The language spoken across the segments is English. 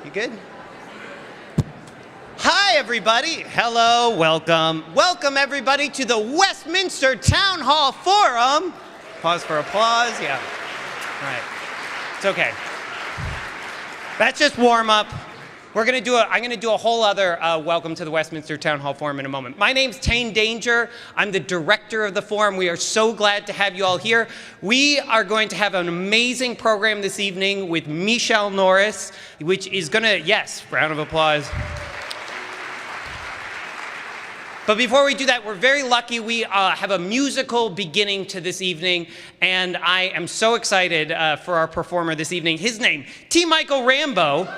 You good? Hi, everybody. Hello, welcome. Welcome, everybody, to the Westminster Town Hall Forum. Pause for applause. Yeah. All right. It's okay. That's just warm up. I'm going to do a whole other welcome to the Westminster Town Hall Forum in a moment. My name's Tane Danger. I'm the director of the forum. We are so glad to have you all here. We are going to have an amazing program this evening with Michele Norris, which is going to, yes, round of applause. But before we do that, we're very lucky. We have a musical beginning to this evening, and I am so excited for our performer this evening. His name, T. Michael Rambo.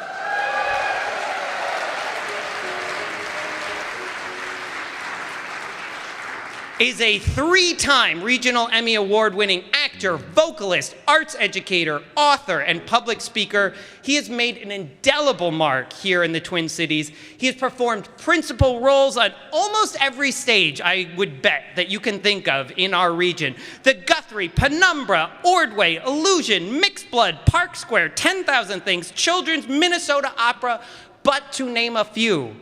Is a three-time Regional Emmy Award-winning actor, vocalist, arts educator, author, and public speaker. He has made an indelible mark here in the Twin Cities. He has performed principal roles on almost every stage, I would bet, that you can think of in our region. The Guthrie, Penumbra, Ordway, Illusion, Mixed Blood, Park Square, 10,000 Things, Children's, Minnesota Opera, but to name a few.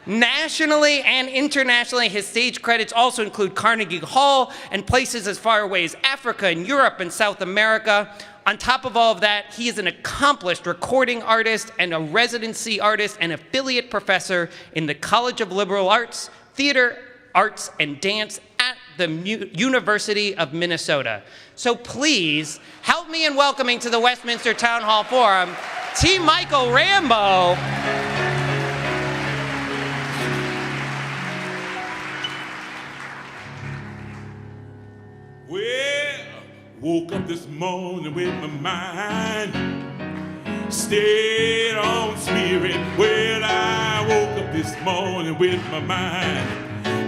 Nationally and internationally, his stage credits also include Carnegie Hall and places as far away as Africa and Europe and South America. On top of all of that, he is an accomplished recording artist and a residency artist and affiliate professor in the College of Liberal Arts, Theater, Arts, and Dance at the University of Minnesota. So please help me in welcoming to the Westminster Town Hall Forum, T. Michael Rambo. Well, woke up this morning with my mind stayed on spirit. Well, I woke up this morning with my mind,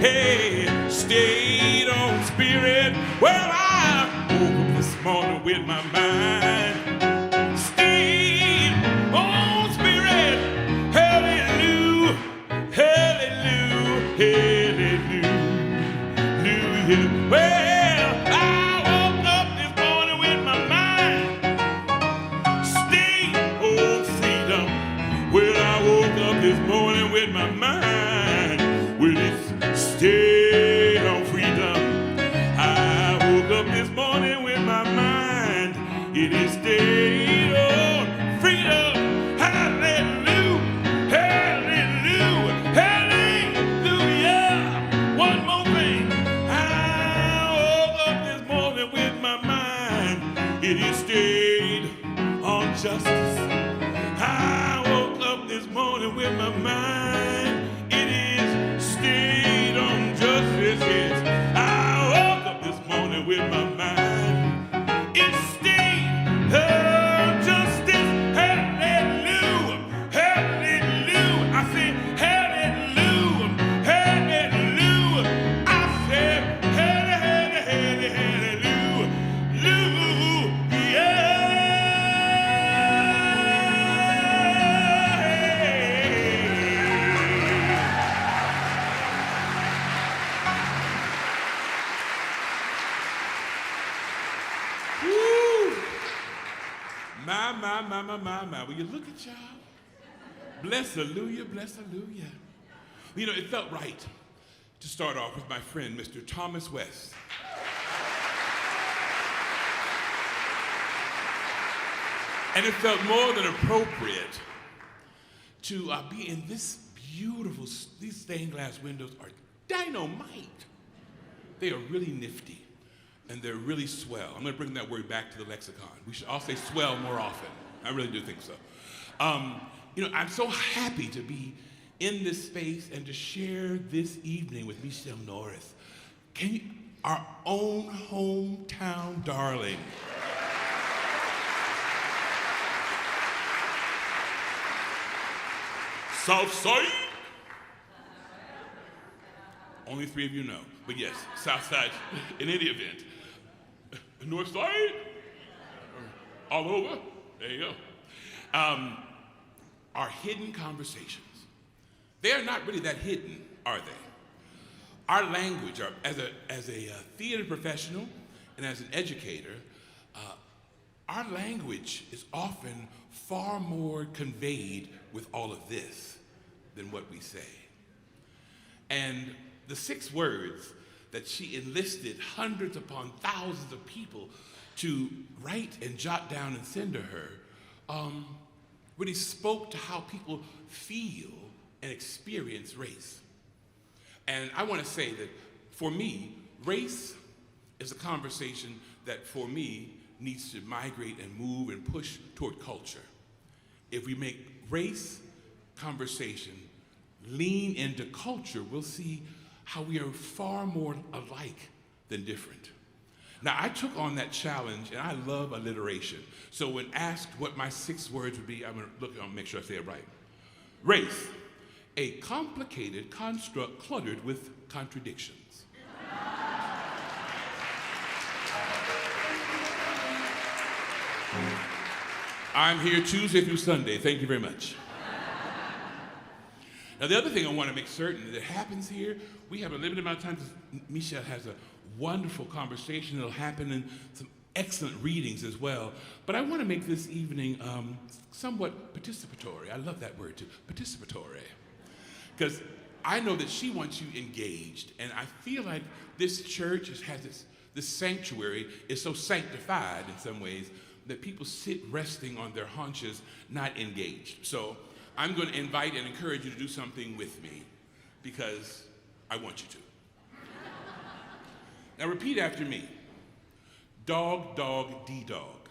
hey, stayed on spirit. Well, I woke up this morning with my mind stayed on spirit. Hallelujah, hallelujah, hallelujah. Well, this morning with my mind, will it stay on freedom? I woke up this morning with my mind, it is stayed on freedom. Hallelujah, hallelujah, hallelujah. One more thing, I woke up this morning with my mind, it is stayed on justice. I woke up this morning with my mind, it is stayed on justice, yes. I woke up this morning with my mind, it stayed on justice. Hallelujah, hallelujah. I said hallelujah, hallelujah. I said hallelujah, hallelujah. My. Will you look at y'all? Bless-hallelujah, bless-hallelujah. You know, it felt right to start off with my friend, Mr. Thomas West. And it felt more than appropriate to be in this beautiful, these stained glass windows are dynamite. They are really nifty. And they're really swell. I'm going to bring that word back to the lexicon. We should all say swell more often. I really do think so. You know, I'm so happy to be in this space and to share this evening with Michele Norris. Our own hometown darling. South Side? Only 3 of you know, but yes, South Side in any event. North Side? All over? There you go. Our hidden conversations. They are not really that hidden, are they? Our language, as a theater professional and as an educator, our language is often far more conveyed with all of this than what we say. And the 6 words that she enlisted hundreds upon thousands of people to write and jot down and send to her really spoke to how people feel and experience race. And I want to say that for me, race is a conversation that for me needs to migrate and move and push toward culture. If we make race conversation lean into culture, we'll see how we are far more alike than different. Now, I took on that challenge, and I love alliteration. So when asked what my 6 words would be, I'm going to make sure I say it right. Race, a complicated construct cluttered with contradictions. I'm here Tuesday through Sunday. Thank you very much. Now, the other thing I want to make certain that happens here, we have a limited amount of time because Michele has a wonderful conversation that'll happen and some excellent readings as well. But I want to make this evening somewhat participatory. I love that word too, participatory. Because I know that she wants you engaged, and I feel like this church has this sanctuary is so sanctified in some ways that people sit resting on their haunches, not engaged. So I'm going to invite and encourage you to do something with me because I want you to. Now repeat after me. Dog, dog, D-dog.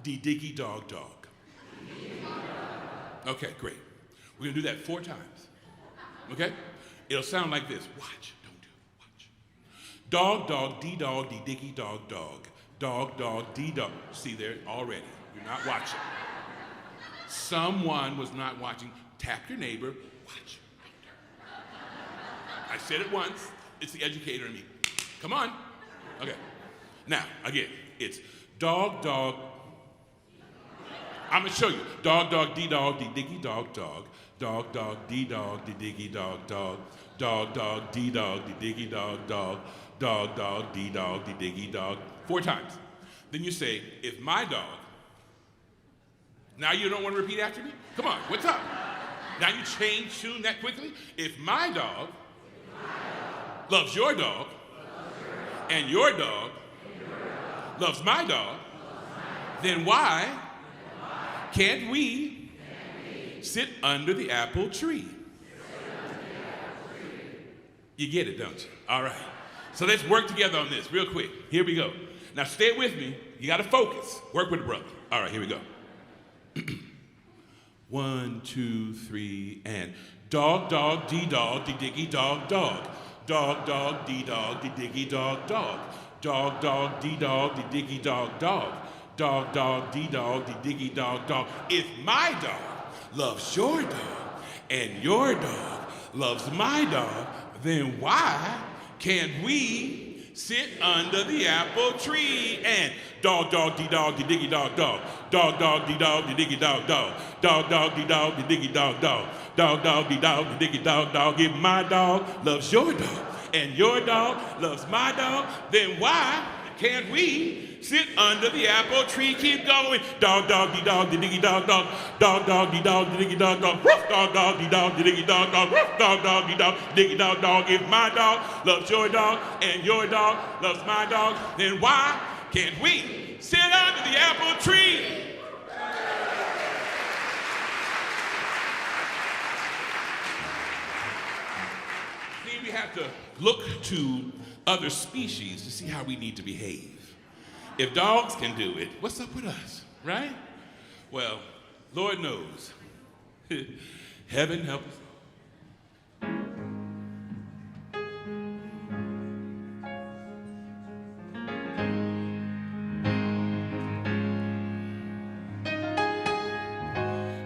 D-diggy, dog, dog. Okay, great. We're going to do that 4 times. Okay? It'll sound like this. Watch. Don't do it. Watch. Dog, dog, D-dog, D-diggy, dog, dog. Dog, dog, D-dog. See there already. You're not watching. Someone was not watching. Tap your neighbor. Watch. I said it once. It's the educator in me. Come on. Okay. Now, again, it's dog, dog. I'm going to show you. Dog, dog, D-dog, D-diggy, dog, dog. Dog, dog, D-dog, D-diggy, dog, dog. Dog, dog, D-dog, D-diggy, dog, dog. Dog, dog, D-dog, D-diggy, dog. 4 times. Then you say, if my dog. Now you don't want to repeat after me? Come on, what's up? Now you change tune that quickly? If my dog loves your dog, and your dog loves my dog, then why can't we sit under the apple tree? You get it, don't you? All right. So let's work together on this real quick. Here we go. Now stay with me. You got to focus. Work with a brother. All right, here we go. 1, 2, 3, and dog, dog, D-dog, D-diggy, dog, dog. Dog, dog, D-dog, D-diggy, dog, dog. Dog, dog, D-dog, D-diggy, dog, dog. Dog, dog, D-dog, D-diggy, dog, dog. If my dog loves your dog and your dog loves my dog, then why can't we sit under the apple tree? And dog, dog, D-dog, D-diggy, dog, dog. Dog, dog, D-dog, D-diggy, dog, dog. Dog, dog, D-dog, D-diggy, dog, dog. Dog, dog, D-dog, D-diggy, dog, dog. If my dog loves your dog and your dog loves my dog, then why can't we sit under the apple tree? Keep going. Dog, dog, D-dog, D-diggy, dog, dog. Dog, dog, D-dog, D-diggy, dog, dog. Dog, dog, D-dog, D-diggy, dog, dog. Dog, dog, D-dog, D-diggy, dog, dog. If my dog loves your dog and your dog loves my dog, then why can't we sit under the apple tree? We have to look to other species to see how we need to behave. If dogs can do it, what's up with us, right? Well, Lord knows. Heaven help us.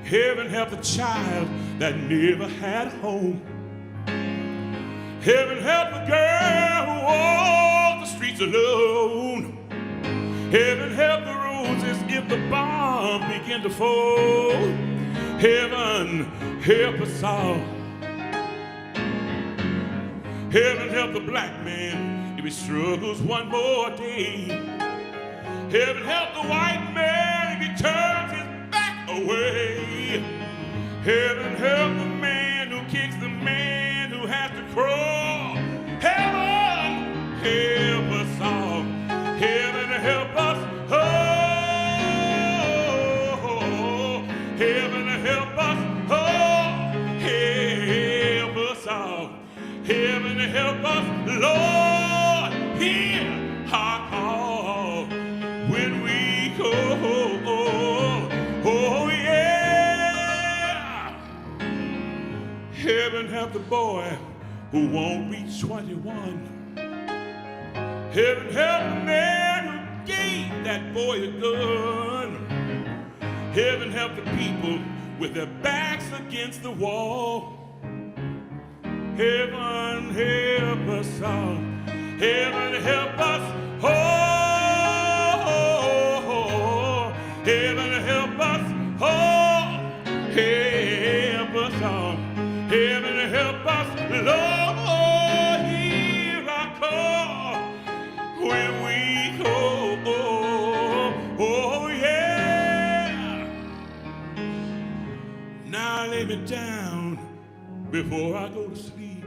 Heaven help the child that never had a home. Heaven help the girl who walked the streets alone. Heaven help the roses if the bombs begin to fall. Heaven help us all. Heaven help the black man if he struggles one more day. Heaven help the white man if he turns his back away. Heaven help the man who kicks the man who has to crawl. Heaven help us all. Heaven help us. Oh, heaven help us. Oh, help us all. Heaven help us, Lord, hear our call when we go. Oh, yeah. Heaven help the boy who won't reach 21. Heaven help the man who gave that boy a gun. Heaven help the people with their backs against the wall. Heaven help us all. Heaven help us. Oh, heaven help us. Oh, help us all. Heaven help us. Lord, hear our call when we go. Oh, yeah. Now lay me down before I go to sleep.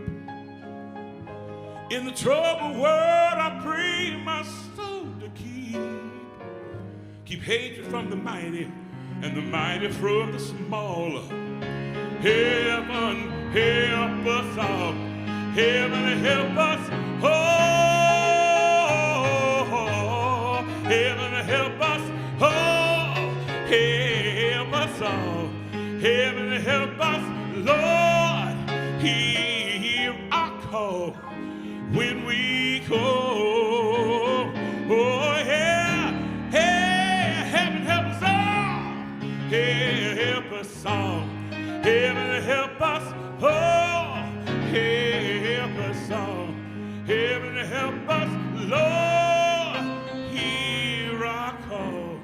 In the troubled world, I pray my soul to keep hatred from the mighty and the mighty from the small. Heaven help us all. Heaven help us. Oh, heaven help us. Oh, help us all. Heaven help us, Lord, hear our call when we go. Oh, yeah, hey, heaven help us all. Help us all. Heaven help us. Oh, help us all. Heaven help us, Lord, hear our call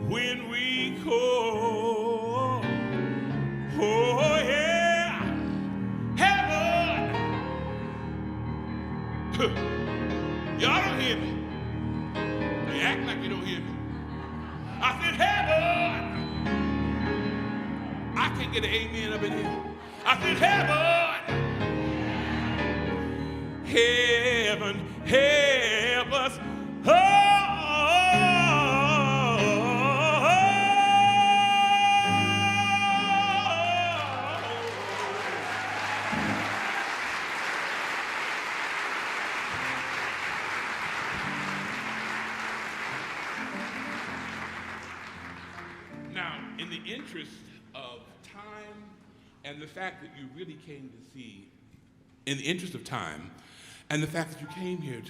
when we go. Oh, yeah, heaven. Y'all don't hear me. You act like you don't hear me. I said heaven. I can't get an amen up in here. I said heaven. Heaven, help us. Now, in the interest of time and the fact that you really came to see, in the interest of time and the fact that you came here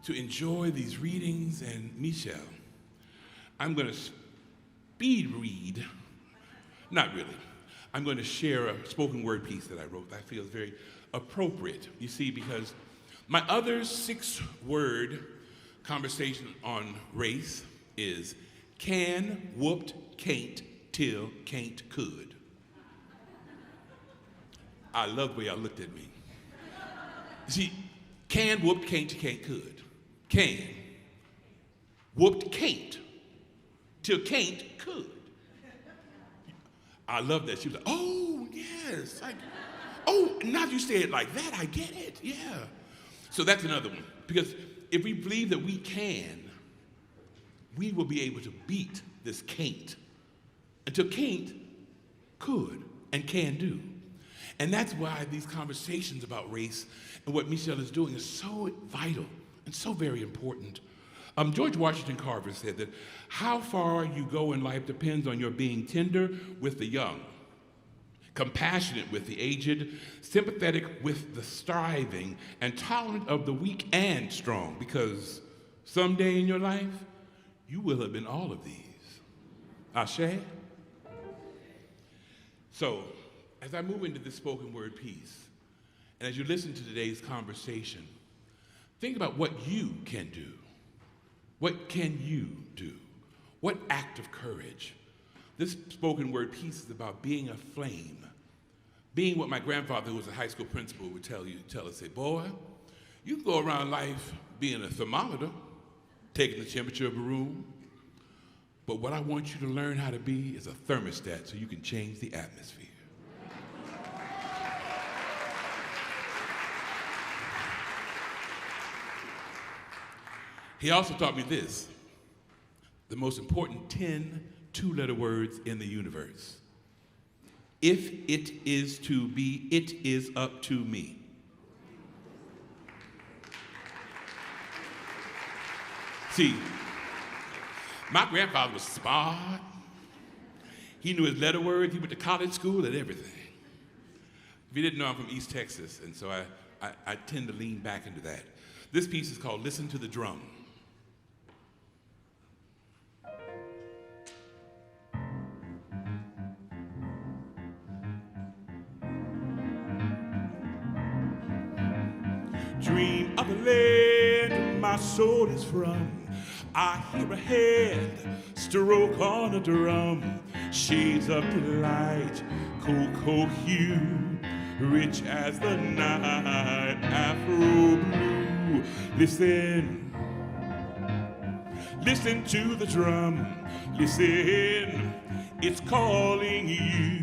to enjoy these readings and Michele, I'm going to speed read, not really. I'm going to share a spoken word piece that I wrote that I feel is very appropriate, you see, because my other 6-word conversation on race is can, whooped, can't, till, can't, could. I love the way y'all looked at me. See, can, whooped, can't, could. Can, whooped, can't, till can't, could. I love that. She was like, oh, yes. Oh, now you say it like that, I get it, yeah. So that's another one. Because if we believe that we can, we will be able to beat this can't until can't, could, and can do. And that's why these conversations about race and what Michele is doing is so vital and so very important. George Washington Carver said that how far you go in life depends on your being tender with the young, compassionate with the aged, sympathetic with the striving, and tolerant of the weak and strong, because someday in your life, you will have been all of these. Ashe? So, as I move into this spoken word piece, and as you listen to today's conversation, think about what you can do. What can you do? What act of courage? This spoken word piece is about being a flame, being what my grandfather, who was a high school principal, would tell us, say, boy, you can go around life being a thermometer, taking the temperature of a room. But what I want you to learn how to be is a thermostat so you can change the atmosphere. He also taught me this: the most important 10 two-letter words in the universe. If it is to be, it is up to me. See, my grandfather was smart. He knew his letter words. He went to college school and everything. If you didn't know, I'm from East Texas, and so I tend to lean back into that. This piece is called Listen to the Drum. Dream of the land my soul is from. I hear a hand stroke on a drum. Shades of delight, cocoa hue, rich as the night, Afro blue. Listen, listen to the drum. Listen, it's calling you.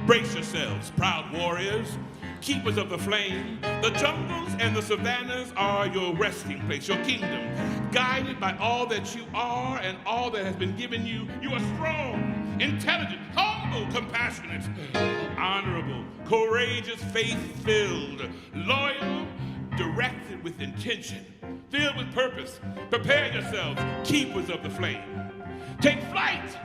Brace yourselves, proud warriors, keepers of the flame. The jungles and the savannas are your resting place, your kingdom. Guided by all that you are and all that has been given you, you are strong, intelligent, humble, compassionate, honorable, courageous, faith-filled, loyal, directed with intention, filled with purpose. Prepare yourselves, keepers of the flame. Take flight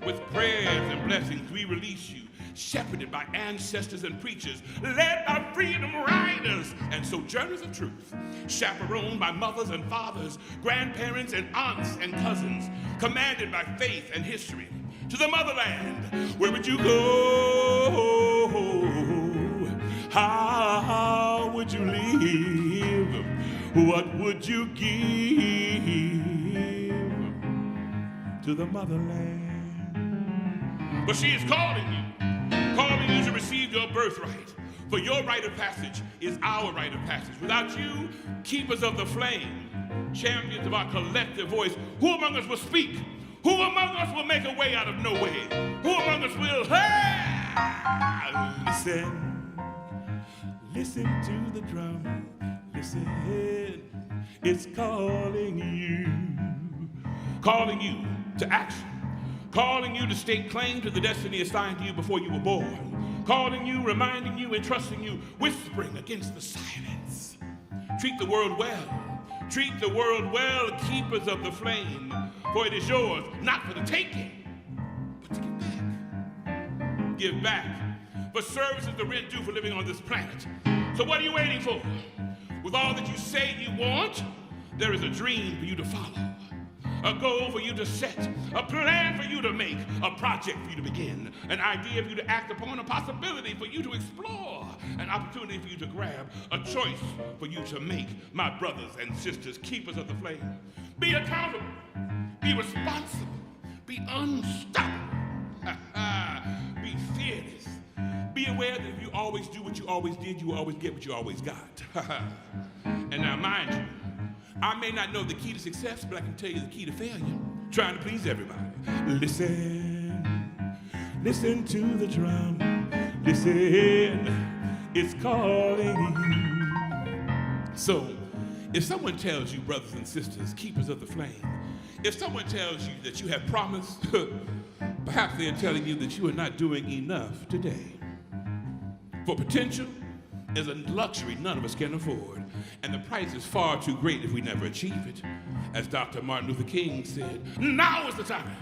with prayers and blessings. We release you, shepherded by ancestors and preachers, led by freedom riders and sojourners of truth, chaperoned by mothers and fathers, grandparents and aunts and cousins, commanded by faith and history. To the motherland, where would you go? How would you live? What would you give to the motherland? But she is calling you to receive your birthright. For your rite of passage is our rite of passage. Without you, keepers of the flame, champions of our collective voice, who among us will speak? Who among us will make a way out of no way? Who among us will, listen, listen to the drum, listen, it's calling you to action. Calling you to stake claim to the destiny assigned to you before you were born. Calling you, reminding you, entrusting you, whispering against the silence. Treat the world well. Treat the world well, keepers of the flame. For it is yours, not for the taking, but to give back. Give back. For service is the rent due for living on this planet. So what are you waiting for? With all that you say you want, there is a dream for you to follow. A goal for you to set, a plan for you to make, a project for you to begin, an idea for you to act upon, a possibility for you to explore, an opportunity for you to grab, a choice for you to make, my brothers and sisters, keepers of the flame. Be accountable, be responsible, be unstoppable, be fearless. Be aware that if you always do what you always did, you will always get what you always got. And now mind you, I may not know the key to success, but I can tell you the key to failure. Trying to please everybody. Listen, listen to the drum. Listen, it's calling you. So, if someone tells you, brothers and sisters, keepers of the flame, if someone tells you that you have promised, perhaps they are telling you that you are not doing enough today. For potential is a luxury none of us can afford, and the price is far too great if we never achieve it. As Dr. Martin Luther King said, now is the time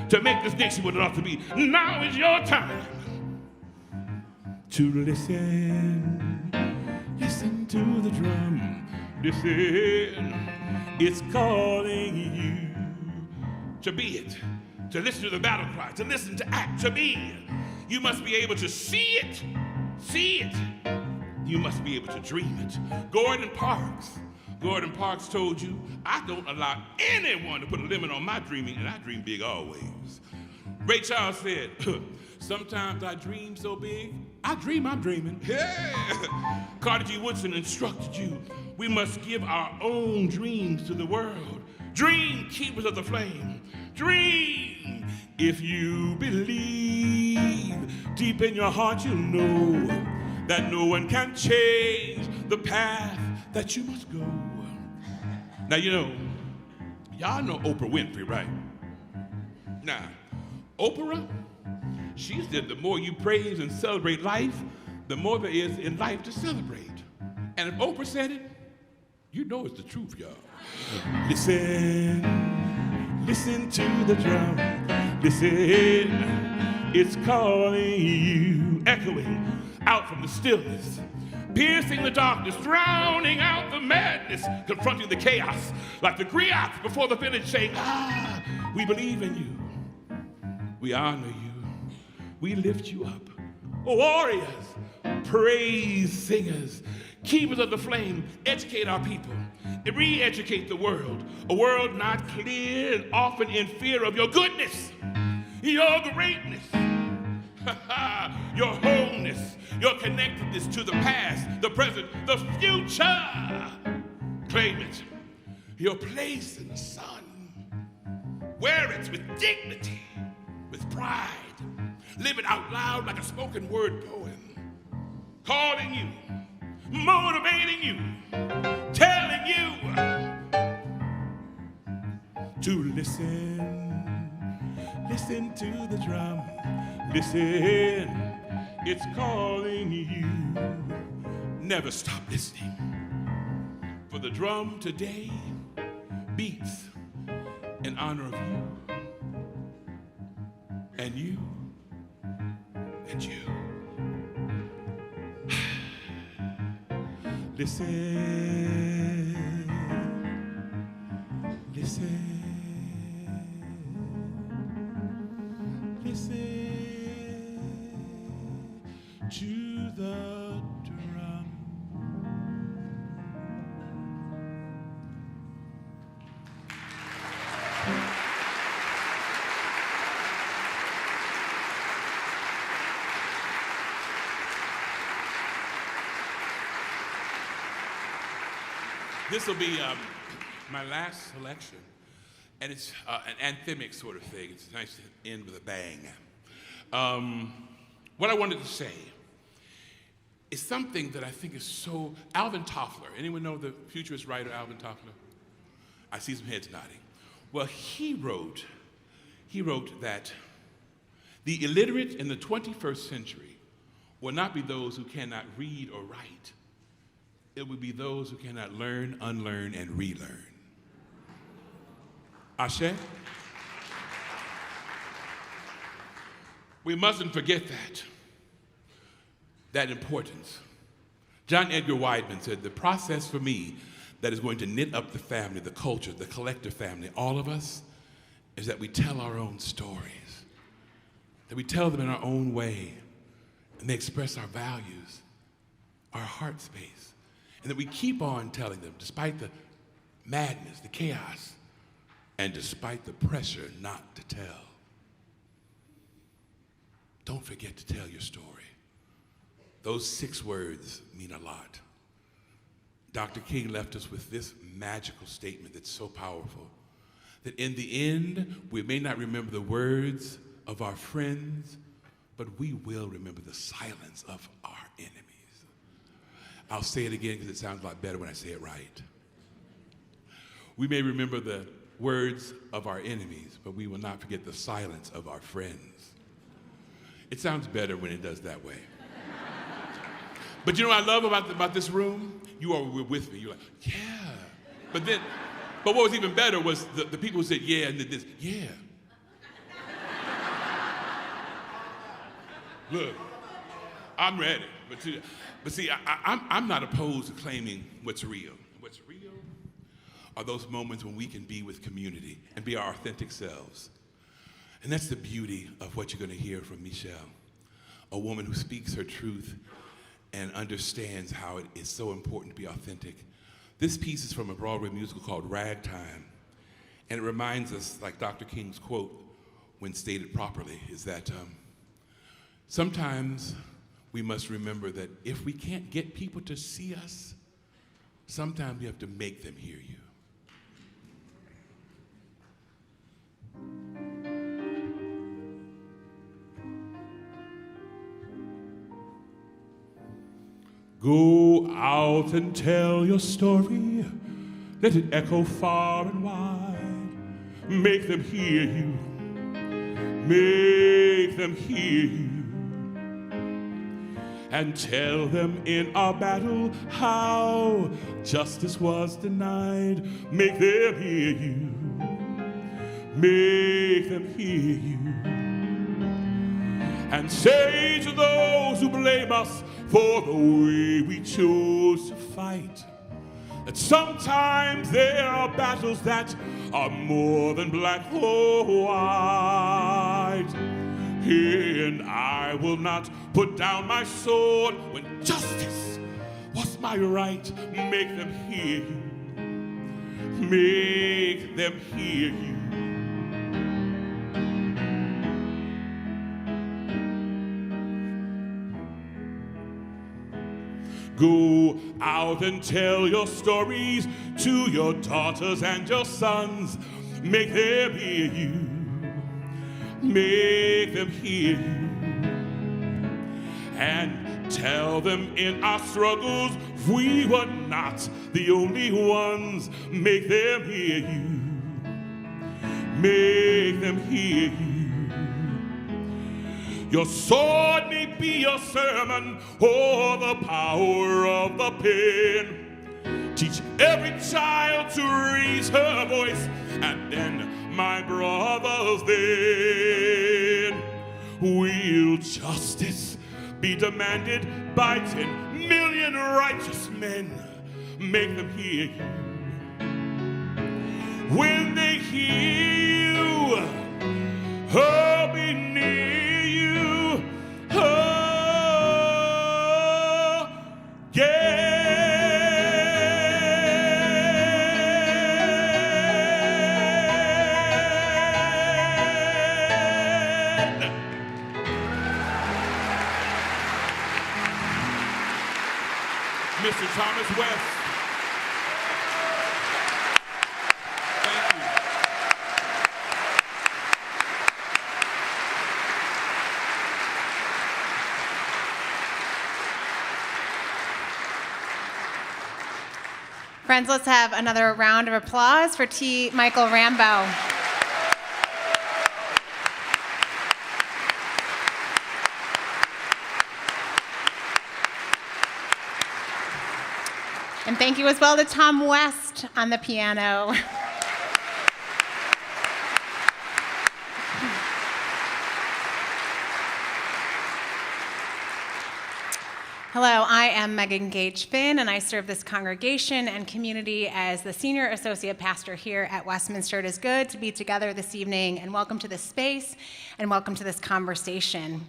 to make this nation what it ought to be. Now is your time to listen. Listen to the drum. Listen, it's calling you to be it, to listen to the battle cry, to listen, to act, to be. You must be able to see it. You must be able to dream it. Gordon Parks told you, I don't allow anyone to put a limit on my dreaming, and I dream big always. Ray Charles said, sometimes I dream so big, I dream I'm dreaming. Yeah. Carter G. Woodson instructed you, we must give our own dreams to the world. Dream, keepers of the flame. Dream. If you believe, deep in your heart you know that no one can change the path that you must go. Now, y'all know Oprah Winfrey, right? Now, Oprah, she said the more you praise and celebrate life, the more there is in life to celebrate. And if Oprah said it, you know it's the truth, y'all. Listen to the drum. Listen, it's calling you, echoing out from the stillness, piercing the darkness, drowning out the madness, confronting the chaos, like the griots before the village saying, we believe in you. We honor you. We lift you up. Warriors, praise singers, keepers of the flame, educate our people, re-educate the world, a world not clear and often in fear of your goodness, your greatness, your wholeness, your connectedness to the past, the present, the future. Claim it, your place in the sun. Wear it with dignity, with pride. Live it out loud like a spoken word poem. Calling you, motivating you, telling you to listen to the drum. Listen, it's calling you. Never stop listening. For the drum today beats in honor of you, and you, and you. Listen, to the drum. This will be my last selection, and it's an anthemic sort of thing. It's nice to end with a bang. What I wanted to say is something that I think is so... Alvin Toffler. Anyone know the futurist writer Alvin Toffler? I see some heads nodding. Well, he wrote that the illiterate in the 21st century will not be those who cannot read or write. It would be those who cannot learn, unlearn, and relearn. Ashe? We mustn't forget that importance. John Edgar Wideman said, the process for me that is going to knit up the family, the culture, the collective family, all of us, is that we tell our own stories, that we tell them in our own way, and they express our values, our heart space, and that we keep on telling them despite the madness, the chaos, and despite the pressure not to tell. Don't forget to tell your story. Those 6 words mean a lot. Dr. King left us with this magical statement that's so powerful, that in the end, we may not remember the words of our friends, but we will remember the silence of our enemies. I'll say it again because it sounds a lot better when I say it right. We may remember the words of our enemies, but we will not forget the silence of our friends. It sounds better when it does that way. But you know what I love about this room? You all were with me. You're like, yeah. But what was even better was the people who said, yeah, and did this, yeah. Look, I'm ready. But see, I'm not opposed to claiming what's real. What's real are those moments when we can be with community and be our authentic selves. And that's the beauty of what you're going to hear from Michele, a woman who speaks her truth and understands how it is so important to be authentic. This piece is from a Broadway musical called Ragtime, and it reminds us, like Dr. King's quote, when stated properly, is that sometimes we must remember that if we can't get people to see us, sometimes we have to make them hear you. Go out and tell your story. Let it echo far and wide. Make them hear you. Make them hear you. And tell them in our battle how justice was denied. Make them hear you. Make them hear you. And say to those who blame us for the way we chose to fight, that sometimes there are battles that are more than black or white. And I will not put down my sword when justice was my right. Make them hear you. Make them hear you. Go out and tell your stories to your daughters and your sons. Make them hear you. Make them hear you. And tell them in our struggles we were not the only ones. Make them hear you. Make them hear you. Your sword may be your sermon or the power of the pen. Teach every child to raise her voice, and then, my brothers, then will justice be demanded by 10 million righteous men. Make them hear you. When they hear you, I'll be near. Oh, yeah. Mr. Thomas West. Thank you. Friends, let's have another round of applause for T. Michael Rambo. And thank you as well to Tom West on the piano. Hello, I am Megan Gage-Finn, and I serve this congregation and community as the Senior Associate Pastor here at Westminster. It is good to be together this evening, and welcome to this space, and welcome to this conversation.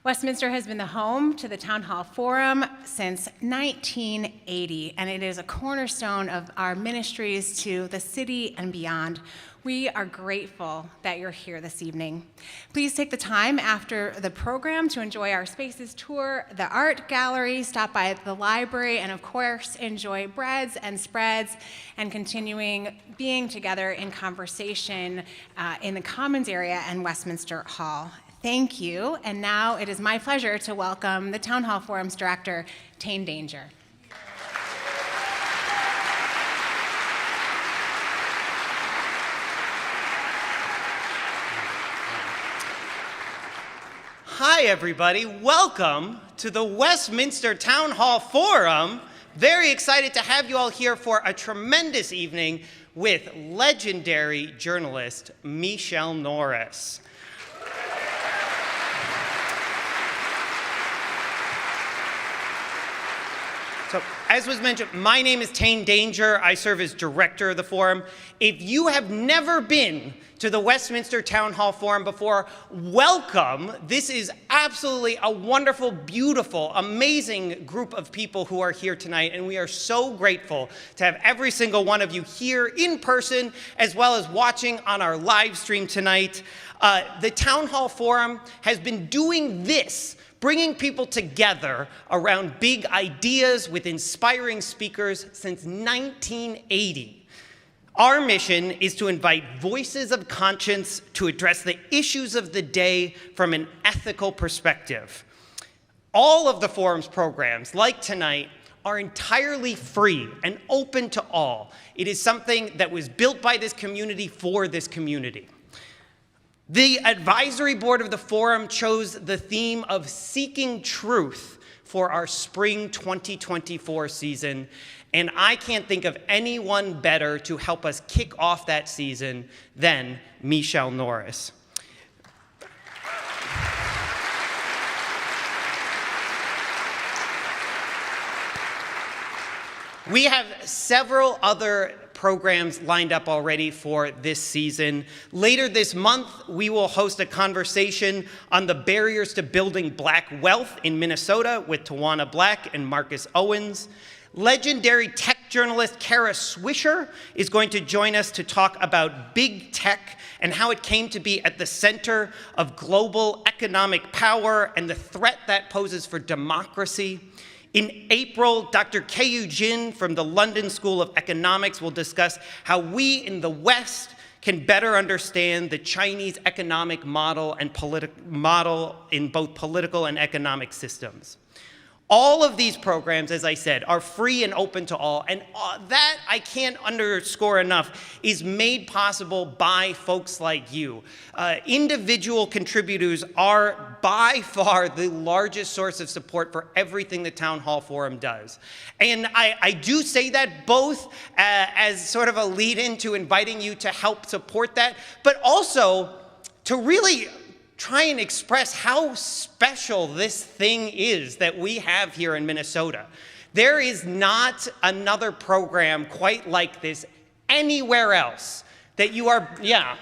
Westminster has been the home to the Town Hall Forum since 1980, and it is a cornerstone of our ministries to the city and beyond. We are grateful that you're here this evening. Please take the time after the program to enjoy our spaces, tour the art gallery, stop by the library, and of course, enjoy breads and spreads and continuing being together in conversation in the Commons area and Westminster Hall. Thank you, and now it is my pleasure to welcome the Town Hall Forum's director, Tane Danger. Hi, everybody. Welcome to the Westminster Town Hall Forum. Very excited to have you all here for a tremendous evening with legendary journalist Michele Norris. So, as was mentioned, my name is Tane Danger. I serve as director of the forum. If you have never been to the Westminster Town Hall Forum before, welcome. This is absolutely a wonderful, beautiful, amazing group of people who are here tonight, and we are so grateful to have every single one of you here in person, as well as watching on our live stream tonight. The Town Hall Forum has been doing this, bringing people together around big ideas with inspiring speakers since 1980. Our mission is to invite voices of conscience to address the issues of the day from an ethical perspective. All of the forum's programs, like tonight, are entirely free and open to all. It is something that was built by this community for this community. The advisory board of the forum chose the theme of seeking truth for our spring 2024 season, and I can't think of anyone better to help us kick off that season than Michele Norris. We have several other programs lined up already for this season. Later this month, we will host a conversation on the barriers to building Black wealth in Minnesota with Tawana Black and Marcus Owens. Legendary tech journalist Kara Swisher is going to join us to talk about big tech and how it came to be at the center of global economic power and the threat that poses for democracy. In April, Dr. Keiyu Jin from the London School of Economics will discuss how we in the West can better understand the Chinese economic model and model in both political and economic systems. All of these programs, as I said, are free and open to all, and that, I can't underscore enough, is made possible by folks like you. Individual contributors are by far the largest source of support for everything the Town Hall Forum does. And I do say that both as sort of a lead-in to inviting you to help support that, but also to really try and express how special this thing is that we have here in Minnesota. There is not another program quite like this anywhere else that you are, yeah.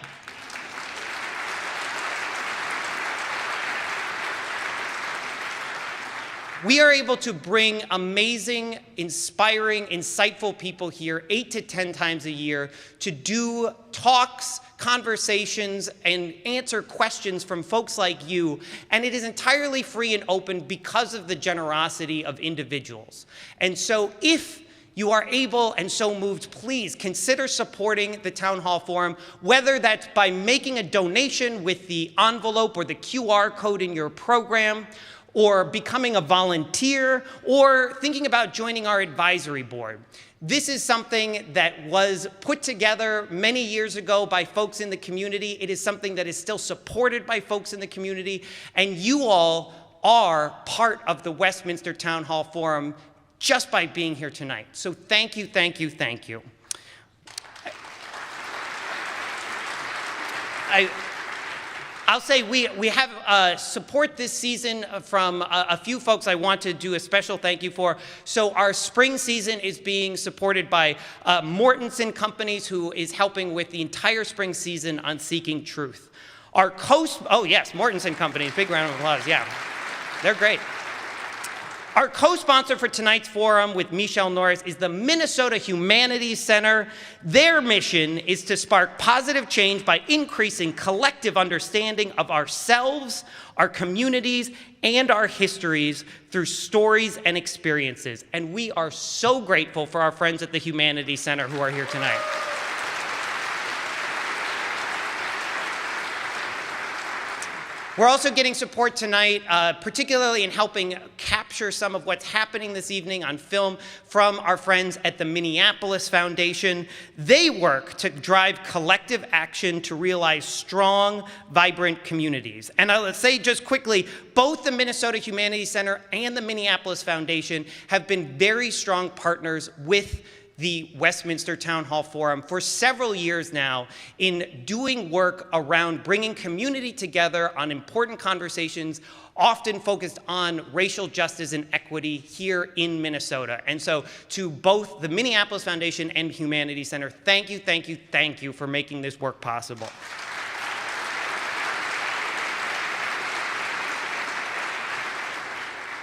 We are able to bring amazing, inspiring, insightful people here 8 to 10 times a year to do talks, conversations, and answer questions from folks like you. And it is entirely free and open because of the generosity of individuals. And so if you are able and so moved, please consider supporting the Town Hall Forum, whether that's by making a donation with the envelope or the QR code in your program, or becoming a volunteer, or thinking about joining our advisory board. This is something that was put together many years ago by folks in the community. It is something that is still supported by folks in the community, and you all are part of the Westminster Town Hall Forum just by being here tonight. So thank you, thank you, thank you. I'll say we have support this season from a few folks I want to do a special thank you for. So our spring season is being supported by Mortensen Companies, who is helping with the entire spring season on Seeking Truth. Our oh yes, Mortensen Companies, big round of applause, yeah. They're great. Our co-sponsor for tonight's forum with Michele Norris is the Minnesota Humanities Center. Their mission is to spark positive change by increasing collective understanding of ourselves, our communities, and our histories through stories and experiences. And we are so grateful for our friends at the Humanities Center who are here tonight. We're also getting support tonight, particularly in helping capture some of what's happening this evening on film from our friends at the Minneapolis Foundation. They work to drive collective action to realize strong, vibrant communities. And I'll say just quickly, both the Minnesota Humanities Center and the Minneapolis Foundation have been very strong partners with the Westminster Town Hall Forum for several years now in doing work around bringing community together on important conversations, often focused on racial justice and equity here in Minnesota. And so to both the Minneapolis Foundation and Humanities Center, thank you, thank you, thank you for making this work possible.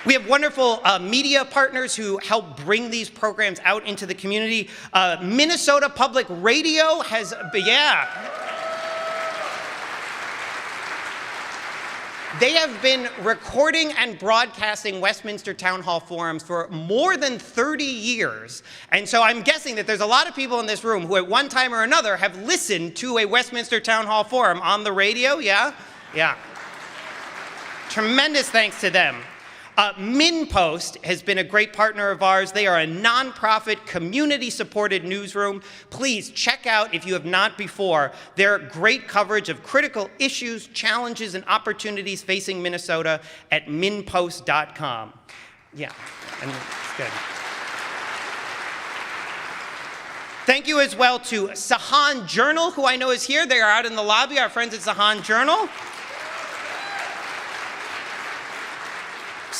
We have wonderful media partners who help bring these programs out into the community. Minnesota Public Radio has, They have been recording and broadcasting Westminster Town Hall Forums for more than 30 years. And so I'm guessing that there's a lot of people in this room who at one time or another have listened to a Westminster Town Hall Forum on the radio, yeah? Yeah. Tremendous thanks to them. MinnPost has been a great partner of ours. They are a nonprofit, community-supported newsroom. Please check out, if you have not before, their great coverage of critical issues, challenges, and opportunities facing Minnesota at minnpost.com. Yeah, and it's good. Thank you as well to Sahan Journal, who I know is here. They are out in the lobby, our friends at Sahan Journal.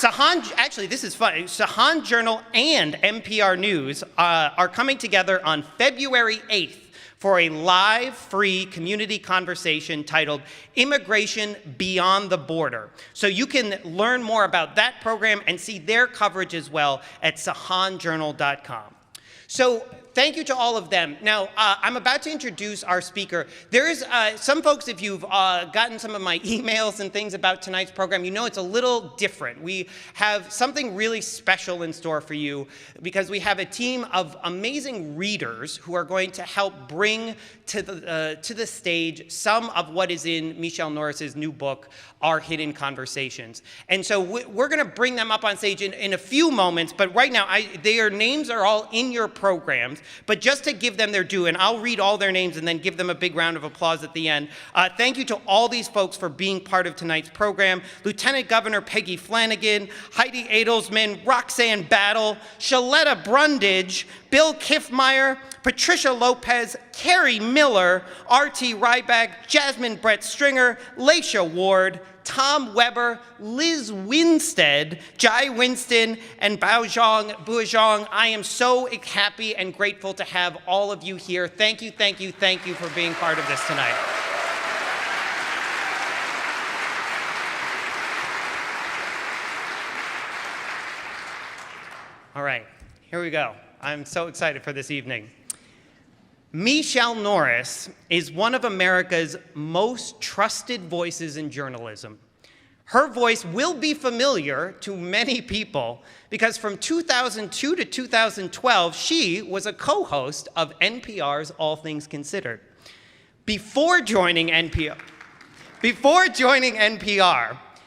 Actually, this is fun. Sahan Journal and NPR News are coming together on February 8th for a live, free community conversation titled Immigration Beyond the Border. So you can learn more about that program and see their coverage as well at sahanjournal.com. So thank you to all of them. Now, I'm about to introduce our speaker. There is some folks, if you've gotten some of my emails and things about tonight's program, you know it's a little different. We have something really special in store for you because we have a team of amazing readers who are going to help bring to the stage some of what is in Michele Norris's new book, Our Hidden Conversations. And so we're going to bring them up on stage in a few moments, but right now, their names are all in your programs. But just to give them their due, and I'll read all their names and then give them a big round of applause at the end. Thank you to all these folks for being part of tonight's program. Lieutenant Governor Peggy Flanagan, Heidi Adelsman, Roxanne Battle, Shaletta Brundage, Bill Kiffmeyer, Patricia Lopez, Carrie Miller, R.T. Ryback, Jasmine Brett Stringer, Laisha Ward, Tom Weber, Liz Winstead, Jai Winston, and Buozhong. I am so happy and grateful to have all of you here. Thank you, thank you, thank you for being part of this tonight. All right, here we go. I'm so excited for this evening. Michele Norris is one of America's most trusted voices in journalism. Her voice will be familiar to many people because from 2002 to 2012, she was a co-host of NPR's All Things Considered. Before joining NPR,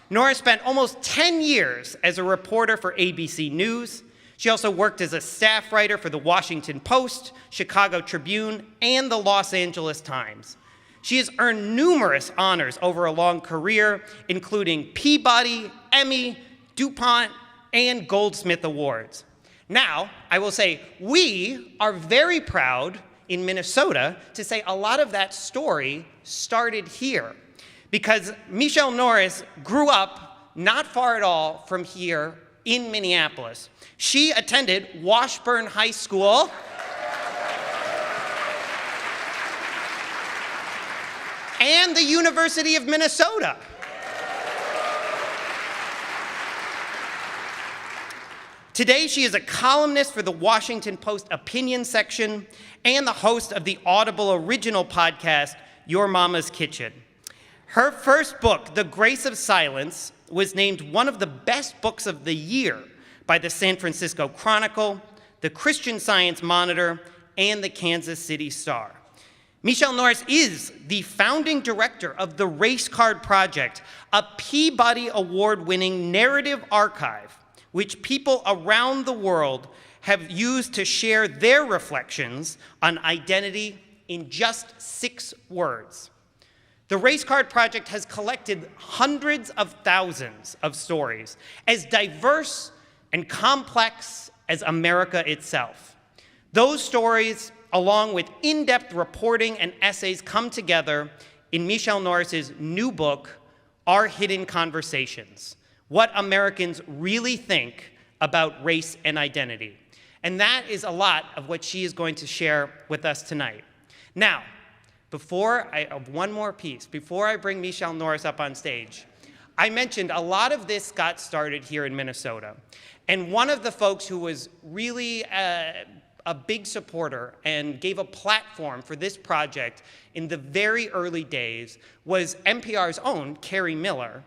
Norris spent almost 10 years as a reporter for ABC News. She also worked as a staff writer for the Washington Post, Chicago Tribune, and the Los Angeles Times. She has earned numerous honors over a long career, including Peabody, Emmy, Dupont, and Goldsmith Awards. Now, I will say, we are very proud in Minnesota to say a lot of that story started here, because Michele Norris grew up not far at all from here in Minneapolis. She attended Washburn High School and the University of Minnesota. Today, she is a columnist for the Washington Post opinion section and the host of the Audible Original Podcast, Your Mama's Kitchen. Her first book, The Grace of Silence, was named one of the best books of the year by the San Francisco Chronicle, the Christian Science Monitor, and the Kansas City Star. Michele Norris is the founding director of the Race Card Project, a Peabody Award-winning narrative archive which people around the world have used to share their reflections on identity in just 6 words. The Race Card Project has collected hundreds of thousands of stories, as diverse and complex as America itself. Those stories, along with in-depth reporting and essays, come together in Michele Norris's new book, Our Hidden Conversations: What Americans Really Think About Race and Identity. And that is a lot of what she is going to share with us tonight. Now, one more piece, before I bring Michele Norris up on stage, I mentioned a lot of this got started here in Minnesota. And one of the folks who was really a big supporter and gave a platform for this project in the very early days was NPR's own Kerry Miller.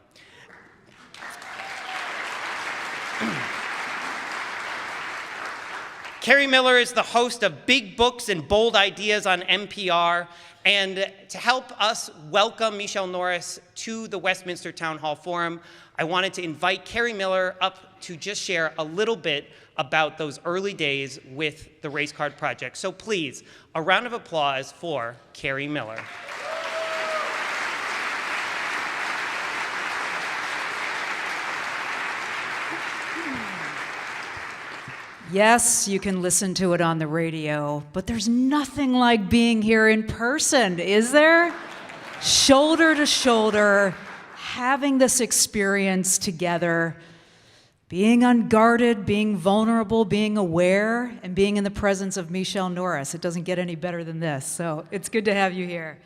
Kerry Miller is the host of Big Books and Bold Ideas on NPR. And to help us welcome Michele Norris to the Westminster Town Hall Forum, I wanted to invite Kerry Miller up to just share a little bit about those early days with the Race Card Project. So please, a round of applause for Kerry Miller. Yes, you can listen to it on the radio, but there's nothing like being here in person, is there? Shoulder to shoulder, having this experience together, being unguarded, being vulnerable, being aware, and being in the presence of Michele Norris. It doesn't get any better than this, so it's good to have you here.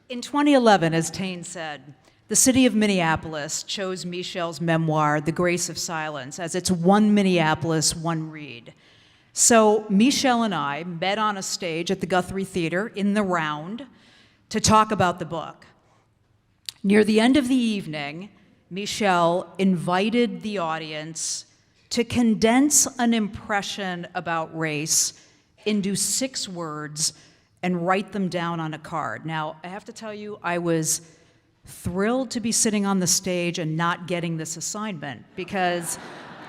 In 2011, as Tane said, the city of Minneapolis chose Michele's memoir, The Grace of Silence, as its one Minneapolis, one read. So Michele and I met on a stage at the Guthrie Theater in the round to talk about the book. Near the end of the evening, Michele invited the audience to condense an impression about race into 6 words and write them down on a card. Now, I have to tell you, I was thrilled to be sitting on the stage and not getting this assignment because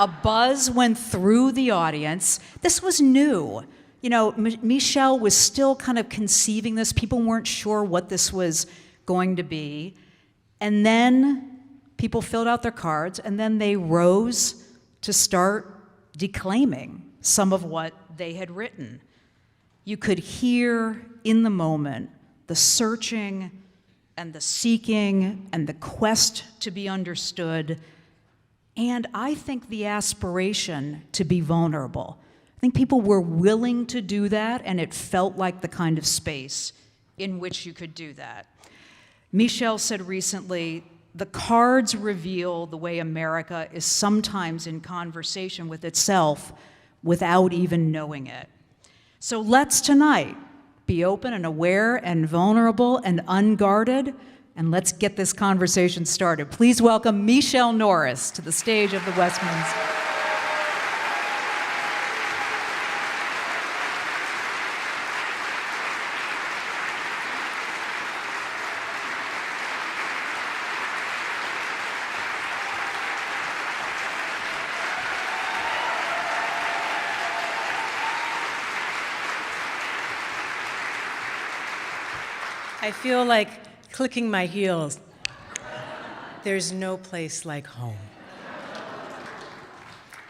a buzz went through the audience. This was new. You know, Michele was still kind of conceiving this. People weren't sure what this was going to be. And then people filled out their cards, and then they rose to start declaiming some of what they had written. You could hear in the moment the searching and the seeking and the quest to be understood, and I think the aspiration to be vulnerable. I think people were willing to do that, and it felt like the kind of space in which you could do that. Michele said recently, the cards reveal the way America is sometimes in conversation with itself without even knowing it. So let's tonight be open and aware and vulnerable and unguarded, and let's get this conversation started. Please welcome Michele Norris to the stage of the Westminster. I feel like clicking my heels. There's no place like home.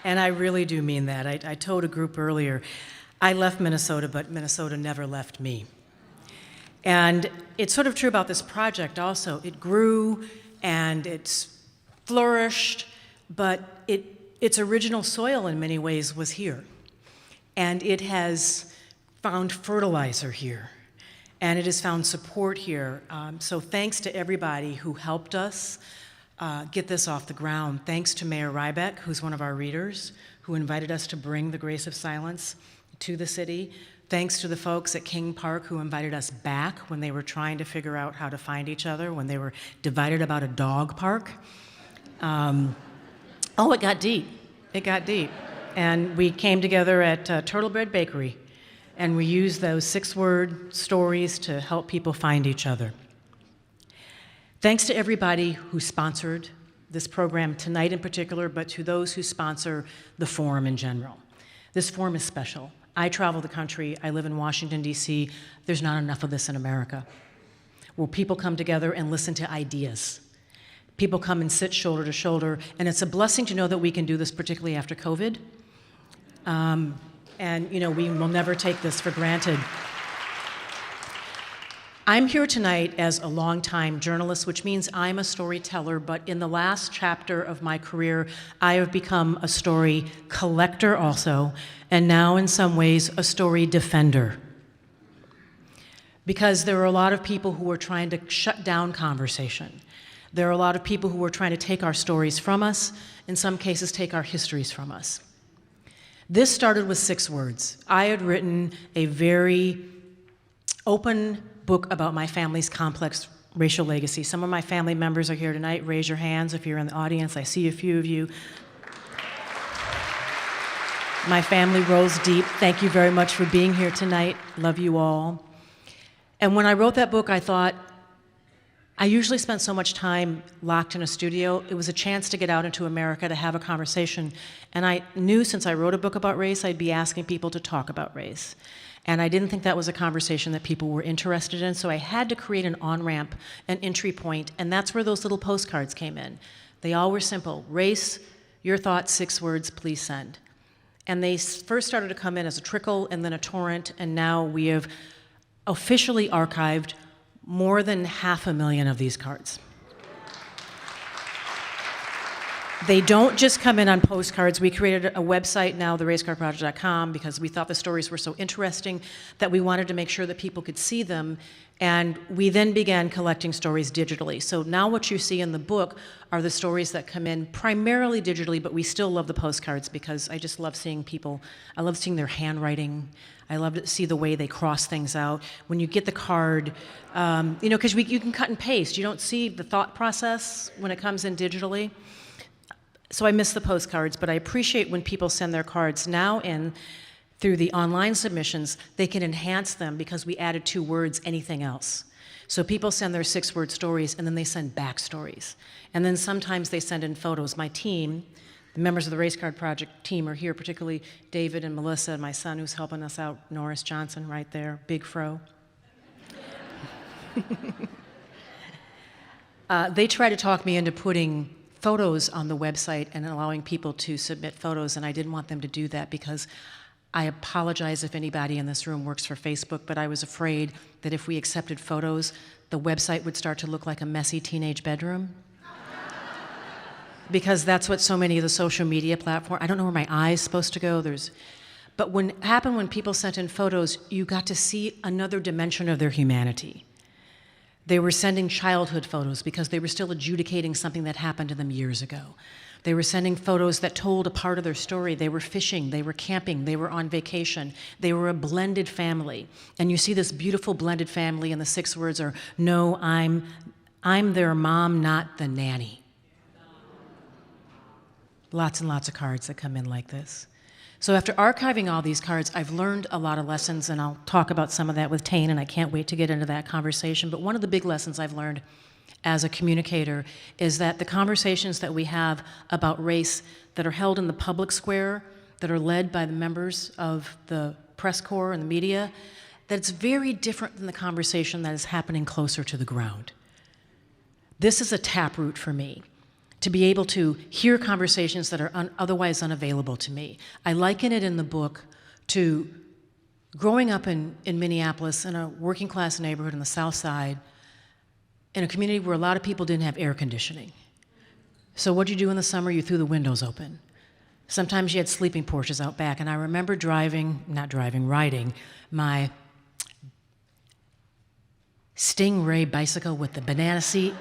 And I really do mean that. I told a group earlier, I left Minnesota, but Minnesota never left me. And it's sort of true about this project also. It grew and it's flourished, but its original soil in many ways was here. And it has found fertilizer here. And it has found support here. So thanks to everybody who helped us get this off the ground. Thanks to Mayor Rybeck, who's one of our readers, who invited us to bring The Grace of Silence to the city. Thanks to the folks at King Park who invited us back when they were trying to figure out how to find each other, when they were divided about a dog park. It got deep. It got deep. And we came together at Turtlebread Bakery. And we use those 6-word stories to help people find each other. Thanks to everybody who sponsored this program tonight in particular, but to those who sponsor the forum in general. This forum is special. I travel the country. I live in Washington, D.C. There's not enough of this in America, where people come together and listen to ideas. People come and sit shoulder to shoulder, and it's a blessing to know that we can do this, particularly after COVID. And, we will never take this for granted. I'm here tonight as a longtime journalist, which means I'm a storyteller, but in the last chapter of my career, I have become a story collector also, and now in some ways, a story defender. Because there are a lot of people who are trying to shut down conversation. There are a lot of people who are trying to take our stories from us, in some cases take our histories from us. This started with 6 words. I had written a very open book about my family's complex racial legacy. Some of my family members are here tonight. Raise your hands if you're in the audience. I see a few of you. My family rolls deep. Thank you very much for being here tonight. Love you all. And when I wrote that book, I thought, I usually spent so much time locked in a studio. It was a chance to get out into America to have a conversation. And I knew since I wrote a book about race, I'd be asking people to talk about race. And I didn't think that was a conversation that people were interested in, so I had to create an on-ramp, an entry point, and that's where those little postcards came in. They all were simple. Race, your thoughts, 6 words, please send. And they first started to come in as a trickle and then a torrent, and now we have officially archived more than 500,000 of these cards. They don't just come in on postcards. We created a website now, theracecardproject.com, because we thought the stories were so interesting that we wanted to make sure that people could see them. And we then began collecting stories digitally. So now what you see in the book are the stories that come in primarily digitally, but we still love the postcards because I just love seeing people. I love seeing their handwriting. I love to see the way they cross things out. When you get the card, because you can cut and paste. You don't see the thought process when it comes in digitally. So I miss the postcards, but I appreciate when people send their cards now in through the online submissions. They can enhance them because we added 2 words, anything else. So people send their 6-word stories, and then they send back stories. And then sometimes they send in photos. My team, the members of the Race Card Project team are here, particularly David and Melissa, and my son who's helping us out, Norris Johnson, right there, big fro. They try to talk me into putting photos on the website and allowing people to submit photos, and I didn't want them to do that because I apologize if anybody in this room works for Facebook, but I was afraid that if we accepted photos, the website would start to look like a messy teenage bedroom. Because that's what so many of the social media platforms, I don't know where my eye's supposed to go, but when people sent in photos, you got to see another dimension of their humanity. They were sending childhood photos because they were still adjudicating something that happened to them years ago. They were sending photos that told a part of their story. They were fishing, they were camping, they were on vacation. They were a blended family. And you see this beautiful blended family, and the 6 words are, no, I'm their mom, not the nanny. Lots and lots of cards that come in like this. So after archiving all these cards, I've learned a lot of lessons, and I'll talk about some of that with Tane, and I can't wait to get into that conversation. But one of the big lessons I've learned as a communicator is that the conversations that we have about race that are held in the public square, that are led by the members of the press corps and the media, that it's very different than the conversation that is happening closer to the ground. This is a taproot for me, to be able to hear conversations that are otherwise unavailable to me. I liken it in the book to growing up in Minneapolis in a working class neighborhood in the South Side, in a community where a lot of people didn't have air conditioning. So what'd you do in the summer? You threw the windows open. Sometimes you had sleeping porches out back, and I remember riding my Stingray bicycle with the banana seat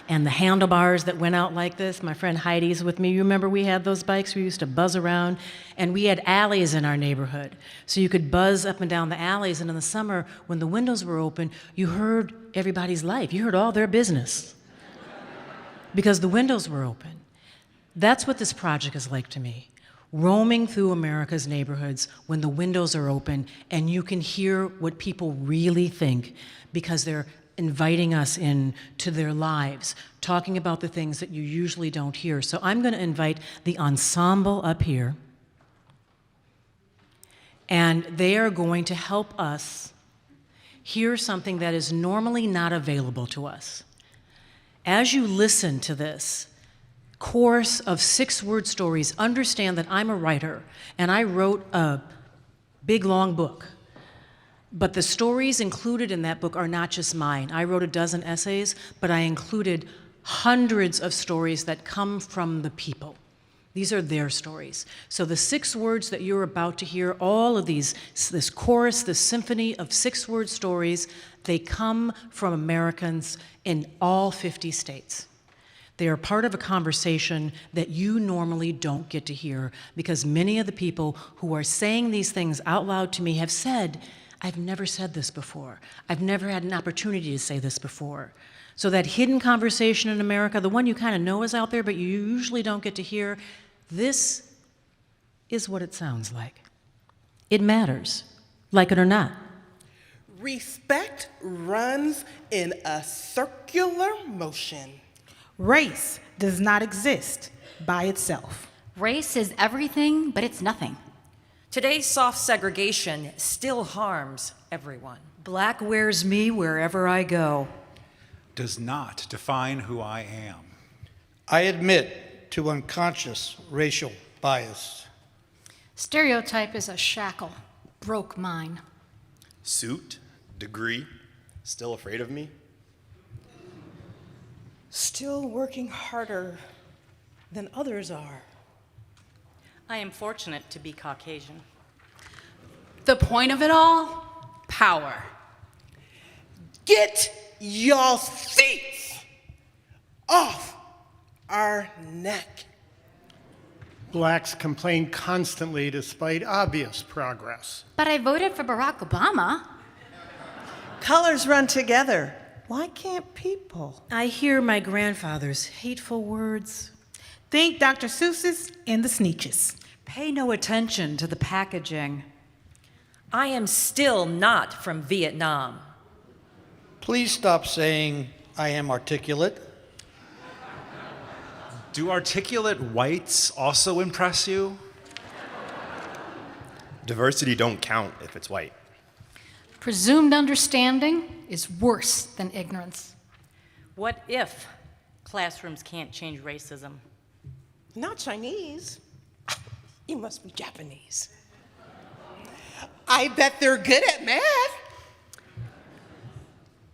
and the handlebars that went out like this. My friend Heidi's with me. You remember we had those bikes? We used to buzz around, and we had alleys in our neighborhood. So you could buzz up and down the alleys, and in the summer, when the windows were open, you heard everybody's life. You heard all their business because the windows were open. That's what this project is like to me. Roaming through America's neighborhoods when the windows are open and you can hear what people really think because they're inviting us into their lives, talking about the things that you usually don't hear. So I'm going to invite the ensemble up here, and they are going to help us hear something that is normally not available to us. As you listen to this, course of 6-word stories. Understand that I'm a writer, and I wrote a big, long book. But the stories included in that book are not just mine. I wrote a dozen essays, but I included hundreds of stories that come from the people. These are their stories. So the 6 words that you're about to hear, all of these, this chorus, this symphony of 6-word stories, they come from Americans in all 50 states. They are part of a conversation that you normally don't get to hear, because many of the people who are saying these things out loud to me have said, I've never said this before. I've never had an opportunity to say this before. So that hidden conversation in America, the one you kind of know is out there, but you usually don't get to hear, this is what it sounds like. It matters, like it or not. Respect runs in a circular motion. Race does not exist by itself. Race is everything, but it's nothing. Today's soft segregation still harms everyone. Black wears me wherever I go. Does not define who I am. I admit to unconscious racial bias. Stereotype is a shackle, broke mine. Suit, degree, still afraid of me? Still working harder than others are. I am fortunate to be Caucasian. The point of it all? Power. Get your seats off our neck. Blacks complain constantly despite obvious progress. But I voted for Barack Obama. Colors run together. Why can't people? I hear my grandfather's hateful words. Think Dr. Seuss's in the Sneetches. Pay no attention to the packaging. I am still not from Vietnam. Please stop saying I am articulate. Do articulate whites also impress you? Diversity don't count if it's white. Presumed understanding is worse than ignorance. What if classrooms can't change racism? Not Chinese. You must be Japanese. I bet they're good at math.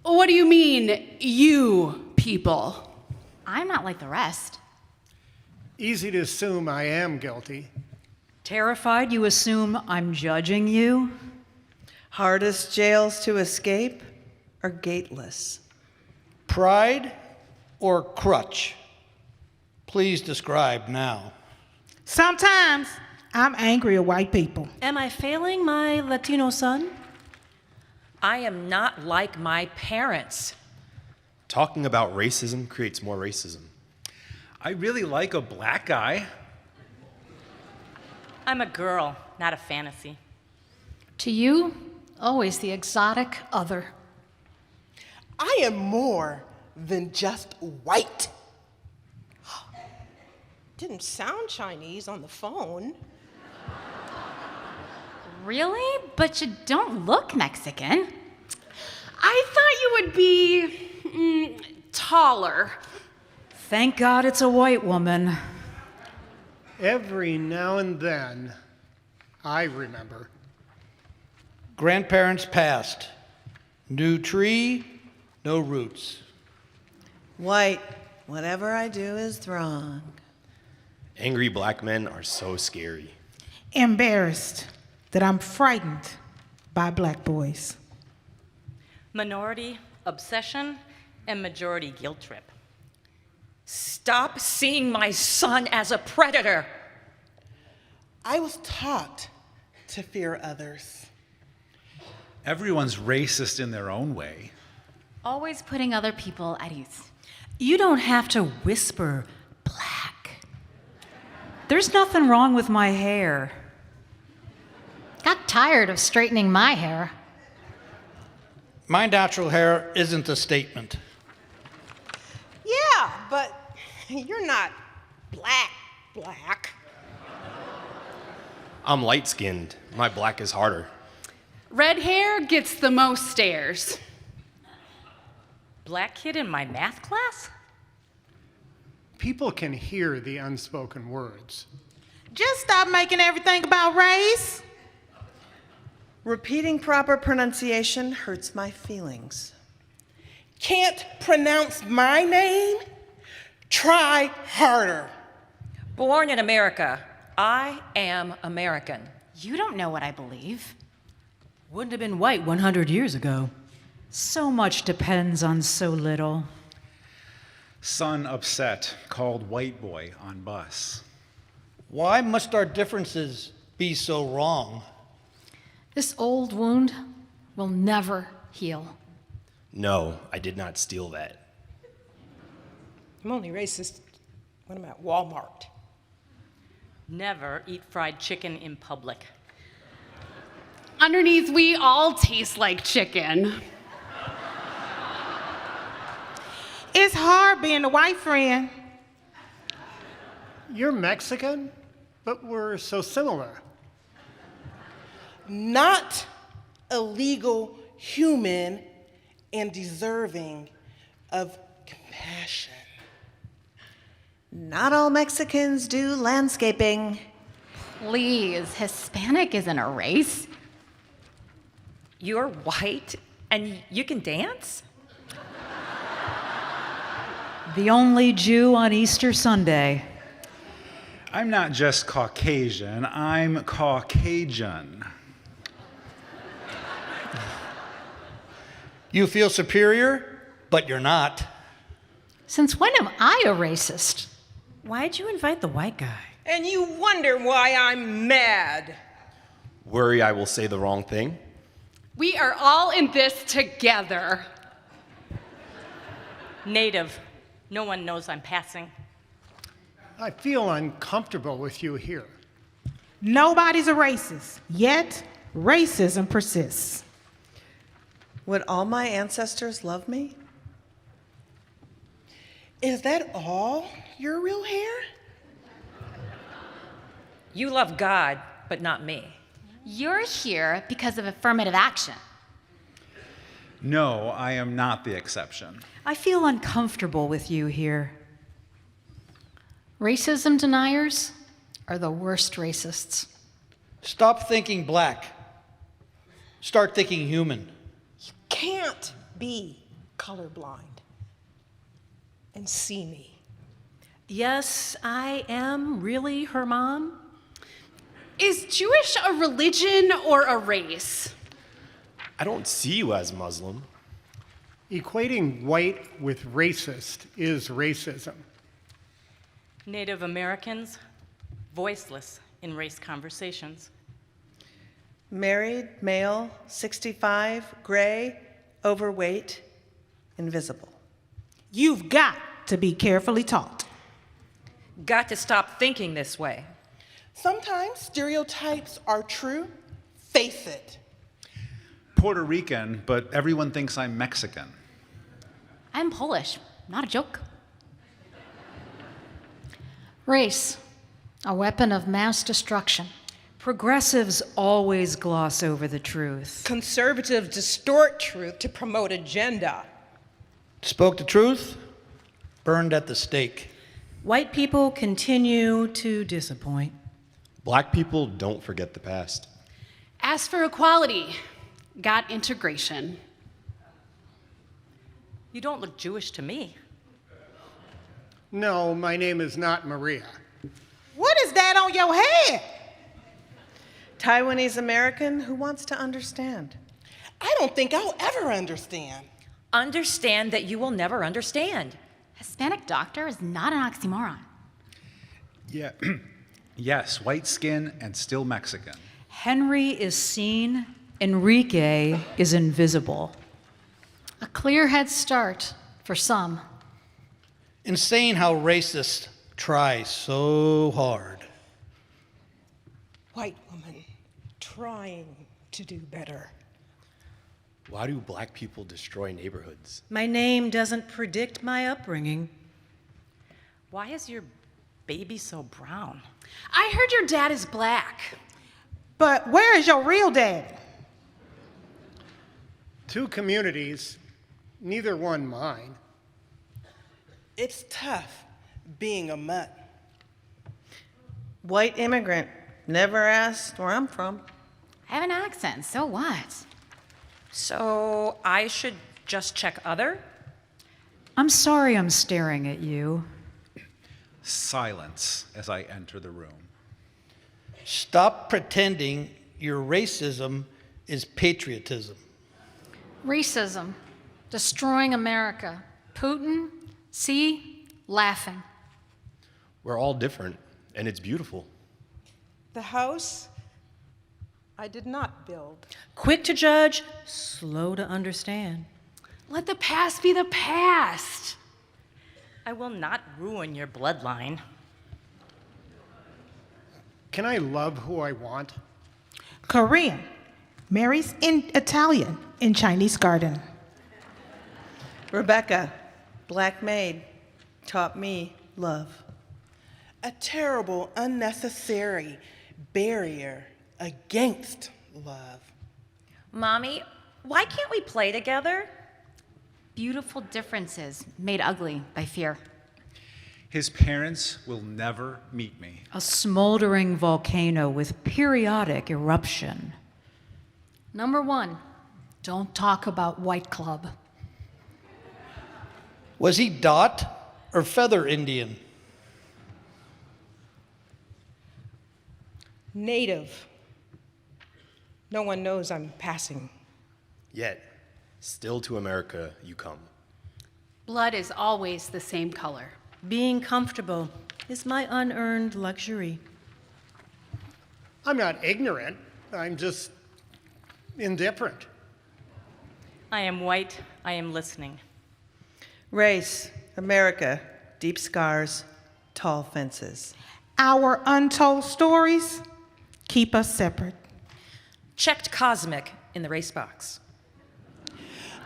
What do you mean, you people? I'm not like the rest. Easy to assume I am guilty. Terrified you assume I'm judging you? Hardest jails to escape are gateless. Pride or crutch? Please describe now. Sometimes I'm angry at white people. Am I failing my Latino son? I am not like my parents. Talking about racism creates more racism. I really like a black guy. I'm a girl, not a fantasy. To you, always the exotic other. I am more than just white. Didn't sound Chinese on the phone. Really? But you don't look Mexican. I thought you would be taller. Thank God it's a white woman. Every now and then, I remember. Grandparents passed. New tree, no roots. White, whatever I do is wrong. Angry black men are so scary. Embarrassed that I'm frightened by black boys. Minority obsession and majority guilt trip. Stop seeing my son as a predator. I was taught to fear others. Everyone's racist in their own way. Always putting other people at ease. You don't have to whisper black. There's nothing wrong with my hair. Got tired of straightening my hair. My natural hair isn't a statement. Yeah, but you're not black. I'm light-skinned. My black is harder. Red hair gets the most stares. Black kid in my math class? People can hear the unspoken words. Just stop making everything about race. Repeating proper pronunciation hurts my feelings. Can't pronounce my name? Try harder. Born in America, I am American. You don't know what I believe. Wouldn't have been white 100 years ago. So much depends on so little. Son upset, called white boy on bus. Why must our differences be so wrong? This old wound will never heal. No, I did not steal that. I'm only racist when I'm at Walmart. Never eat fried chicken in public. Underneath, we all taste like chicken. It's hard being a white friend. You're Mexican, but we're so similar. Not a legal human and deserving of compassion. Not all Mexicans do landscaping. Please, Hispanic isn't a race. You're white and you can dance? The only Jew on Easter Sunday. I'm not just Caucasian, I'm Caucasian. You feel superior, but you're not. Since when am I a racist? Why'd you invite the white guy? And you wonder why I'm mad. Worry I will say the wrong thing? We are all in this together. Native. No one knows I'm passing. I feel uncomfortable with you here. Nobody's a racist, yet racism persists. Would all my ancestors love me? Is that all your real hair? You love God, but not me. You're here because of affirmative action. No, I am not the exception. I feel uncomfortable with you here. Racism deniers are the worst racists. Stop thinking black. Start thinking human. Can't be colorblind and see me. Yes, I am really her mom. Is Jewish a religion or a race? I don't see you as Muslim. Equating white with racist is racism. Native Americans, voiceless in race conversations. Married, male, 65, gray, overweight, invisible. You've got to be carefully taught. Got to stop thinking this way. Sometimes stereotypes are true. Face it. Puerto Rican, but everyone thinks I'm Mexican. I'm Polish, not a joke. Race, a weapon of mass destruction. Progressives always gloss over the truth. Conservatives distort truth to promote agenda. Spoke the truth, burned at the stake. White people continue to disappoint. Black people don't forget the past. Asked for equality, got integration. You don't look Jewish to me. No, my name is not Maria. What is that on your head? Taiwanese American who wants to understand. I don't think I'll ever understand. Understand that you will never understand. Hispanic doctor is not an oxymoron. Yeah. Yes, white skin and still Mexican. Henry is seen, Enrique is invisible. A clear head start for some. Insane how racists try so hard. White woman trying to do better. Why do black people destroy neighborhoods? My name doesn't predict my upbringing. Why is your baby so brown? I heard your dad is black. But where is your real daddy? Two communities, neither one mine. It's tough being a mutt. White immigrant, never asked where I'm from. I have an accent, so what? So I should just check other? I'm sorry I'm staring at you. Silence as I enter the room. Stop pretending your racism is patriotism. Racism, destroying America. Putin, see, laughing. We're all different, and it's beautiful. The house I did not build. Quick to judge, slow to understand. Let the past be the past. I will not ruin your bloodline. Can I love who I want? Korean. Marries in Italian in Chinese garden. Rebecca, black maid, taught me love. A terrible, unnecessary barrier against love. Mommy, why can't we play together? Beautiful differences made ugly by fear. His parents will never meet me. A smoldering volcano with periodic eruption. Number 1, don't talk about White Club. Was he Dot or Feather Indian? Native. No one knows I'm passing. Yet, still to America you come. Blood is always the same color. Being comfortable is my unearned luxury. I'm not ignorant. I'm just indifferent. I am white, I am listening. Race, America, deep scars, tall fences. Our untold stories keep us separate. Checked cosmic in the race box.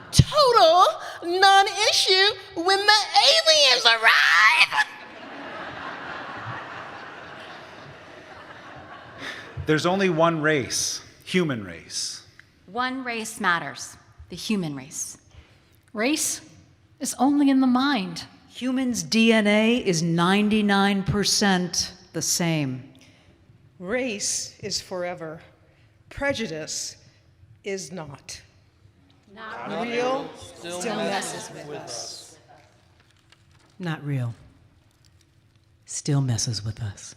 Total non-issue when the aliens arrive. There's only one race, human race. One race matters, the human race. Race is only in the mind. Humans' DNA is 99% the same. Race is forever. Prejudice is not. Not real, still messes with us. Not real. Still messes with us.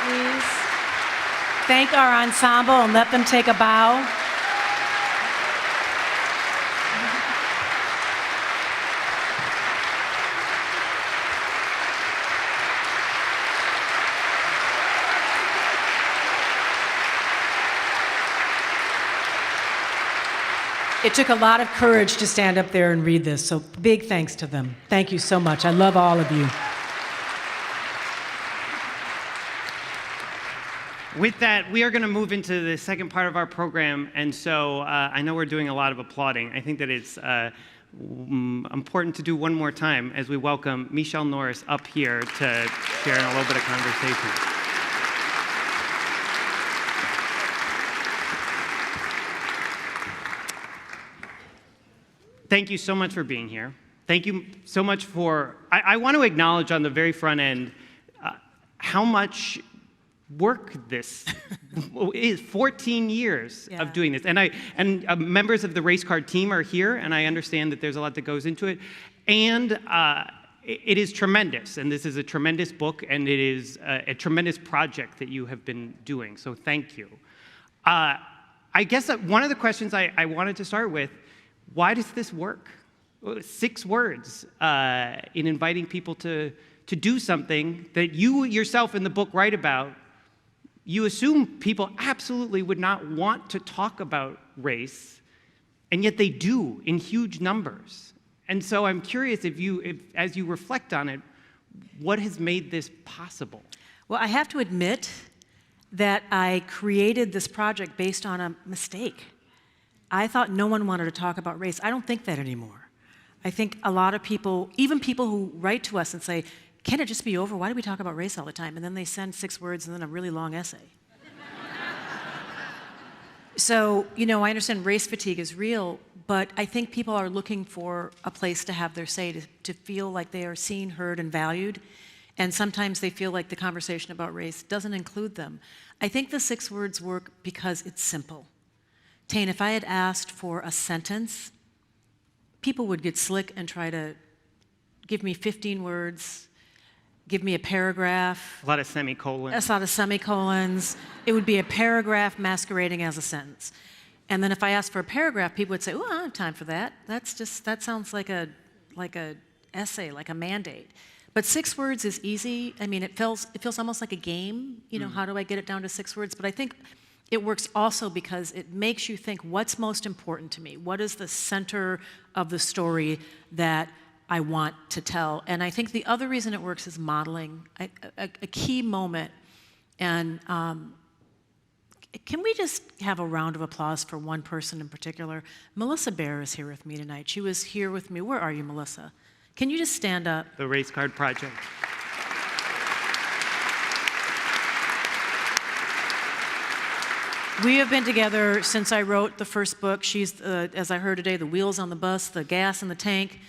Please thank our ensemble and let them take a bow. It took a lot of courage to stand up there and read this, so big thanks to them. Thank you so much. I love all of you. With that, we are going to move into the second part of our program, and so I know we're doing a lot of applauding. I think that it's important to do one more time as we welcome Michele Norris up here to share in a little bit of conversation. Thank you so much for being here. Thank you so much for, I want to acknowledge on the very front end how much work this is. 14 years of doing this. And members of the race card team are here, and I understand that there's a lot that goes into it. And it is tremendous, and this is a tremendous book, and it is a tremendous project that you have been doing, so thank you. I guess that one of the questions I wanted to start with, why does this work? 6 words in inviting people to do something that you yourself in the book write about. You assume people absolutely would not want to talk about race, and yet they do in huge numbers. And so I'm curious if as you reflect on it, what has made this possible? Well, I have to admit that I created this project based on a mistake. I thought no one wanted to talk about race. I don't think that anymore. I think a lot of people, even people who write to us and say, Can it just be over? Why do we talk about race all the time? And then they send 6 words and then a really long essay. So, I understand race fatigue is real, but I think people are looking for a place to have their say, to feel like they are seen, heard, and valued. And sometimes they feel like the conversation about race doesn't include them. I think the 6 words work because it's simple. Tane, if I had asked for a sentence, people would get slick and try to give me 15 words, give me a paragraph. A lot of semicolons. A lot of semicolons. It would be a paragraph masquerading as a sentence. And then if I asked for a paragraph, people would say, "Oh, I don't have time for that. That sounds like a essay, like a mandate." But 6 words is easy. I mean, it feels almost like a game. How do I get it down to 6 words? But I think it works also because it makes you think, what's most important to me? What is the center of the story that I want to tell? And I think the other reason it works is modeling. A key moment. And can we just have a round of applause for one person in particular? Melissa Bear is here with me tonight. She was here with me. Where are you, Melissa? Can you just stand up? The Race Card Project. We have been together since I wrote the first book. She's, as I heard today, the wheels on the bus, the gas in the tank,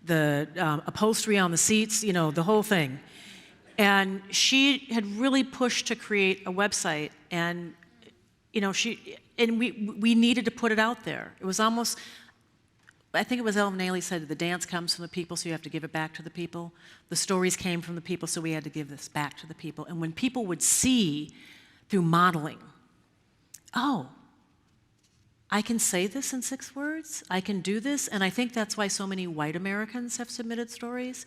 the upholstery on the seats, the whole thing. And she had really pushed to create a website, and we needed to put it out there. It was almost, I think it was Ellen Naley said, the dance comes from the people, so you have to give it back to the people. The stories came from the people, so we had to give this back to the people. And when people would see through modeling, oh, I can say this in 6 words, I can do this, and I think that's why so many white Americans have submitted stories.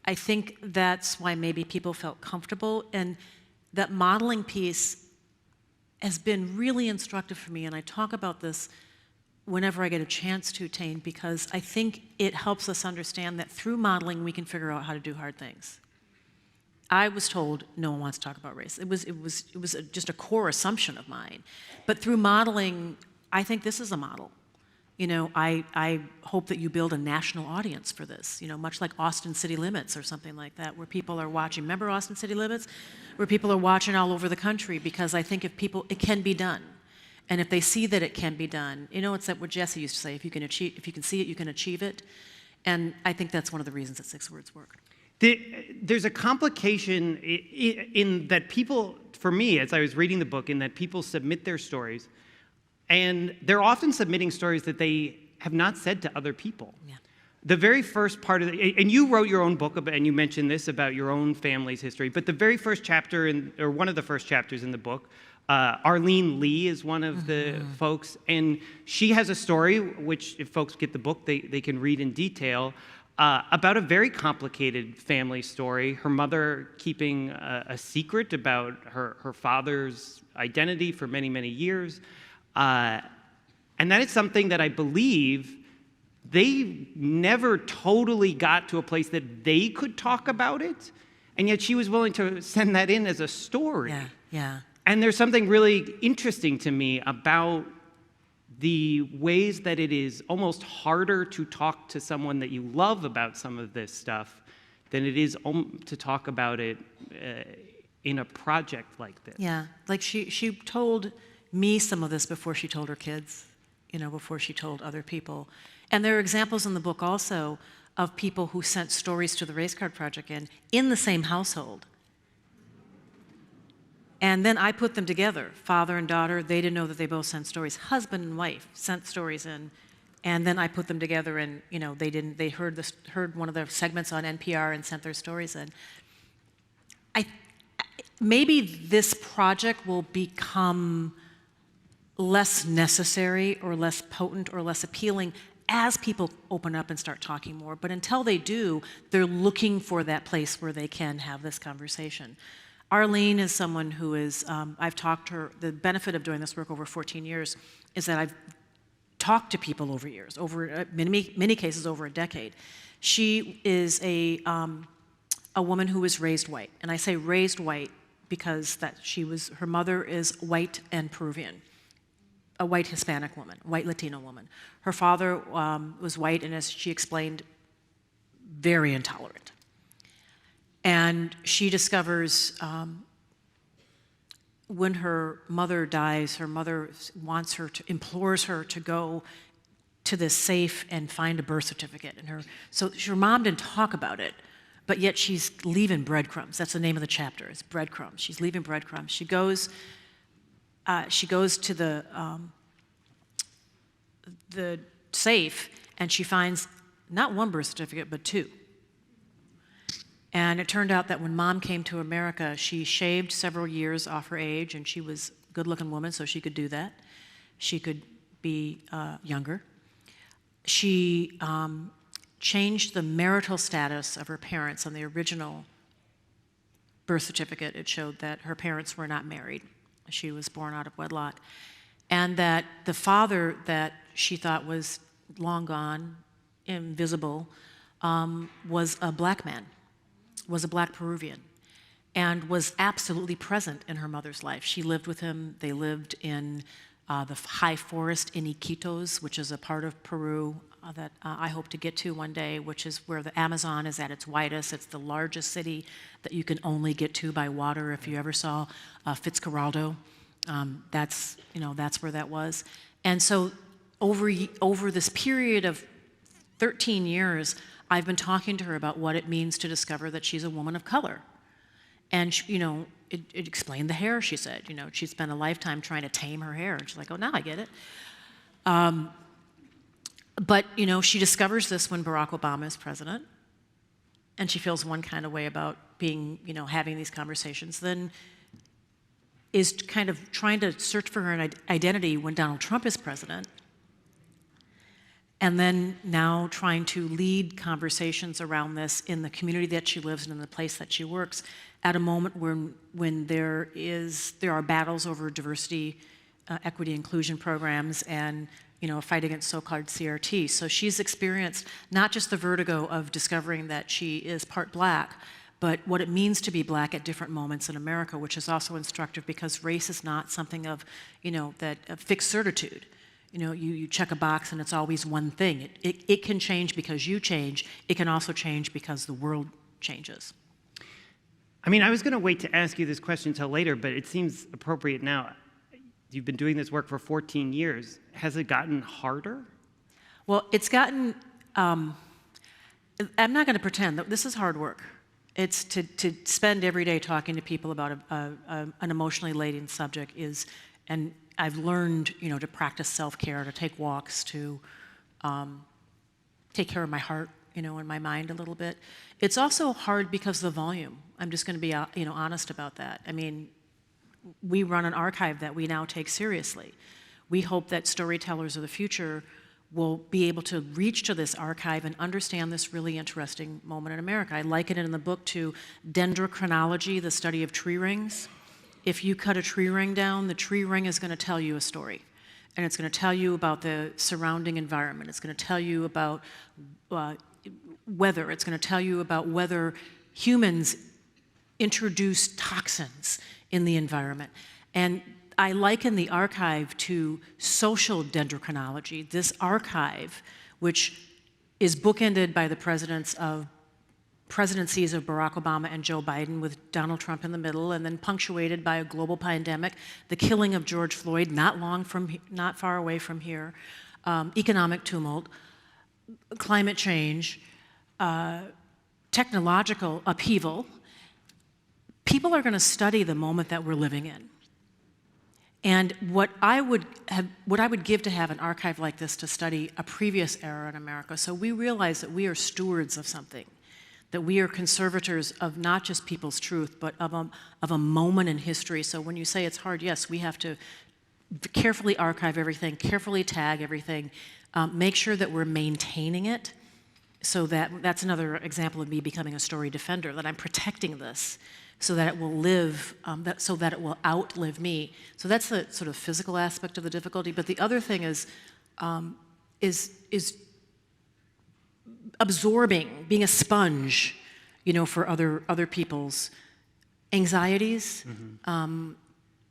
I think that's why maybe people felt comfortable, and that modeling piece has been really instructive for me, and I talk about this whenever I get a chance to, Tane, because I think it helps us understand that through modeling we can figure out how to do hard things. I was told no one wants to talk about race. It was just a core assumption of mine. But through modeling, I think this is a model. I hope that you build a national audience for this, much like Austin City Limits or something like that, where people are watching. Remember Austin City Limits? Where people are watching all over the country, because I think it can be done. And if they see that it can be done, it's like what Jesse used to say, if you can see it, you can achieve it. And I think that's one of the reasons that 6 words work. There's a complication in that people, for me, as I was reading the book, in that people submit their stories, and they're often submitting stories that they have not said to other people. Yeah. The very first part of and you wrote your own book, and you mentioned this about your own family's history, but the very first chapter, or one of the first chapters in the book, Arlene Lee is one of the folks, and she has a story, which if folks get the book, they can read in detail, about a very complicated family story. Her mother keeping a secret about her father's identity for many, many years. And that is something that I believe they never totally got to a place that they could talk about it, and yet she was willing to send that in as a story. Yeah, yeah. And there's something really interesting to me about the ways that it is almost harder to talk to someone that you love about some of this stuff than it is to talk about it in a project like this. Yeah, like she told me some of this before she told her kids, before she told other people. And there are examples in the book also of people who sent stories to the Race Card Project in the same household. And then I put them together, father and daughter. They didn't know that they both sent stories. Husband and wife sent stories in, and then I put them together. And they heard one of the segments on NPR and sent their stories in. Maybe this project will become less necessary or less potent or less appealing as people open up and start talking more. But until they do, they're looking for that place where they can have this conversation. Arlene is someone who is, I've talked to her, the benefit of doing this work over 14 years is that I've talked to people over years, over many cases over a decade. She is a woman who was raised white. And I say raised white because her mother is white and Peruvian, a white Hispanic woman, white Latino woman. Her father was white and, as she explained, very intolerant. And And she discovers when her mother dies, her mother implores her to go to this safe and find a birth certificate. And so her mom didn't talk about it, but yet she's leaving breadcrumbs. That's the name of the chapter, it's breadcrumbs. She's leaving breadcrumbs. She goes to the safe, and she finds not one birth certificate, but two. And it turned out that when Mom came to America, she shaved several years off her age, and she was a good-looking woman, so she could do that. She could be younger. She changed the marital status of her parents. On the original birth certificate, it showed that her parents were not married. She was born out of wedlock. And that the father that she thought was long gone, invisible, was a black man, was a black Peruvian, and was absolutely present in her mother's life. She lived with him. They lived in the high forest in Iquitos, which is a part of Peru that I hope to get to one day, which is where the Amazon is at its widest. It's the largest city that you can only get to by water. If you ever saw Fitzcarraldo, that's where that was. And so over this period of 13 years, I've been talking to her about what it means to discover that she's a woman of color. And, it explained the hair, she said. She spent a lifetime trying to tame her hair. And she's like, oh, now I get it. But, she discovers this when Barack Obama is president. And she feels one kind of way about being, having these conversations. Then is kind of trying to search for her identity when Donald Trump is president. And then now trying to lead conversations around this in the community that she lives in and the place that she works at a moment when there are battles over diversity, equity, inclusion programs, and a fight against so-called CRT. So she's experienced not just the vertigo of discovering that she is part black, but what it means to be black at different moments in America, which is also instructive because race is not something of, of fixed certitude. You check a box and it's always one thing. It can change because you change. It can also change because the world changes. I mean, I was going to wait to ask you this question until later, but it seems appropriate now. You've been doing this work for 14 years. Has it gotten harder? Well, it's gotten, I'm not going to pretend that this is hard work. It's to spend every day talking to people about an emotionally laden subject and I've learned, to practice self-care, to take walks, to take care of my heart, and my mind a little bit. It's also hard because of the volume. I'm just going to be, honest about that. I mean, we run an archive that we now take seriously. We hope that storytellers of the future will be able to reach to this archive and understand this really interesting moment in America. I liken it in the book to dendrochronology, the study of tree rings. If you cut a tree ring down, the tree ring is going to tell you a story. And it's going to tell you about the surrounding environment. It's going to tell you about weather. It's going to tell you about whether humans introduce toxins in the environment. And I liken the archive to social dendrochronology. This archive, which is bookended by the presidencies of Barack Obama and Joe Biden, with Donald Trump in the middle, and then punctuated by a global pandemic, the killing of George Floyd not far away from here, economic tumult, climate change, technological upheaval. People are going to study the moment that we're living in. And what I would give to have an archive like this to study a previous era in America, so we realize that we are stewards of something, that we are conservators of not just people's truth, but of a moment in history. So when you say it's hard, yes, we have to carefully archive everything, carefully tag everything, make sure that we're maintaining it. So that's another example of me becoming a story defender, that I'm protecting this so that it will live, so that it will outlive me. So that's the sort of physical aspect of the difficulty. But the other thing is absorbing, being a sponge, for other people's anxieties,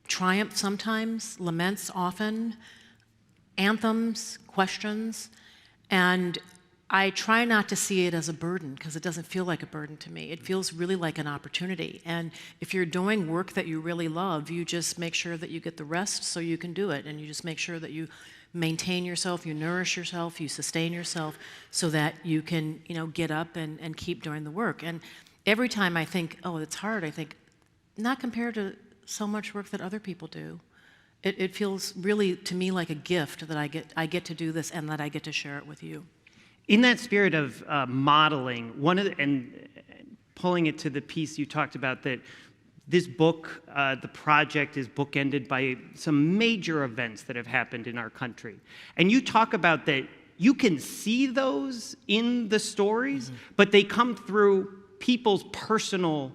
triumph sometimes, laments often, anthems, questions, and I try not to see it as a burden because it doesn't feel like a burden to me. It feels really like an opportunity. And if you're doing work that you really love, you just make sure that you get the rest so you can do it. And you just make sure that you maintain yourself, you nourish yourself, you sustain yourself so that you can, get up and keep doing the work. And every time I think, oh, it's hard, I think, not compared to so much work that other people do. It feels really, to me, like a gift that I get to do this and that I get to share it with you. In that spirit of modeling, and pulling it to the piece you talked about, that this book, the project, is bookended by some major events that have happened in our country. And you talk about that you can see those in the stories, but they come through people's personal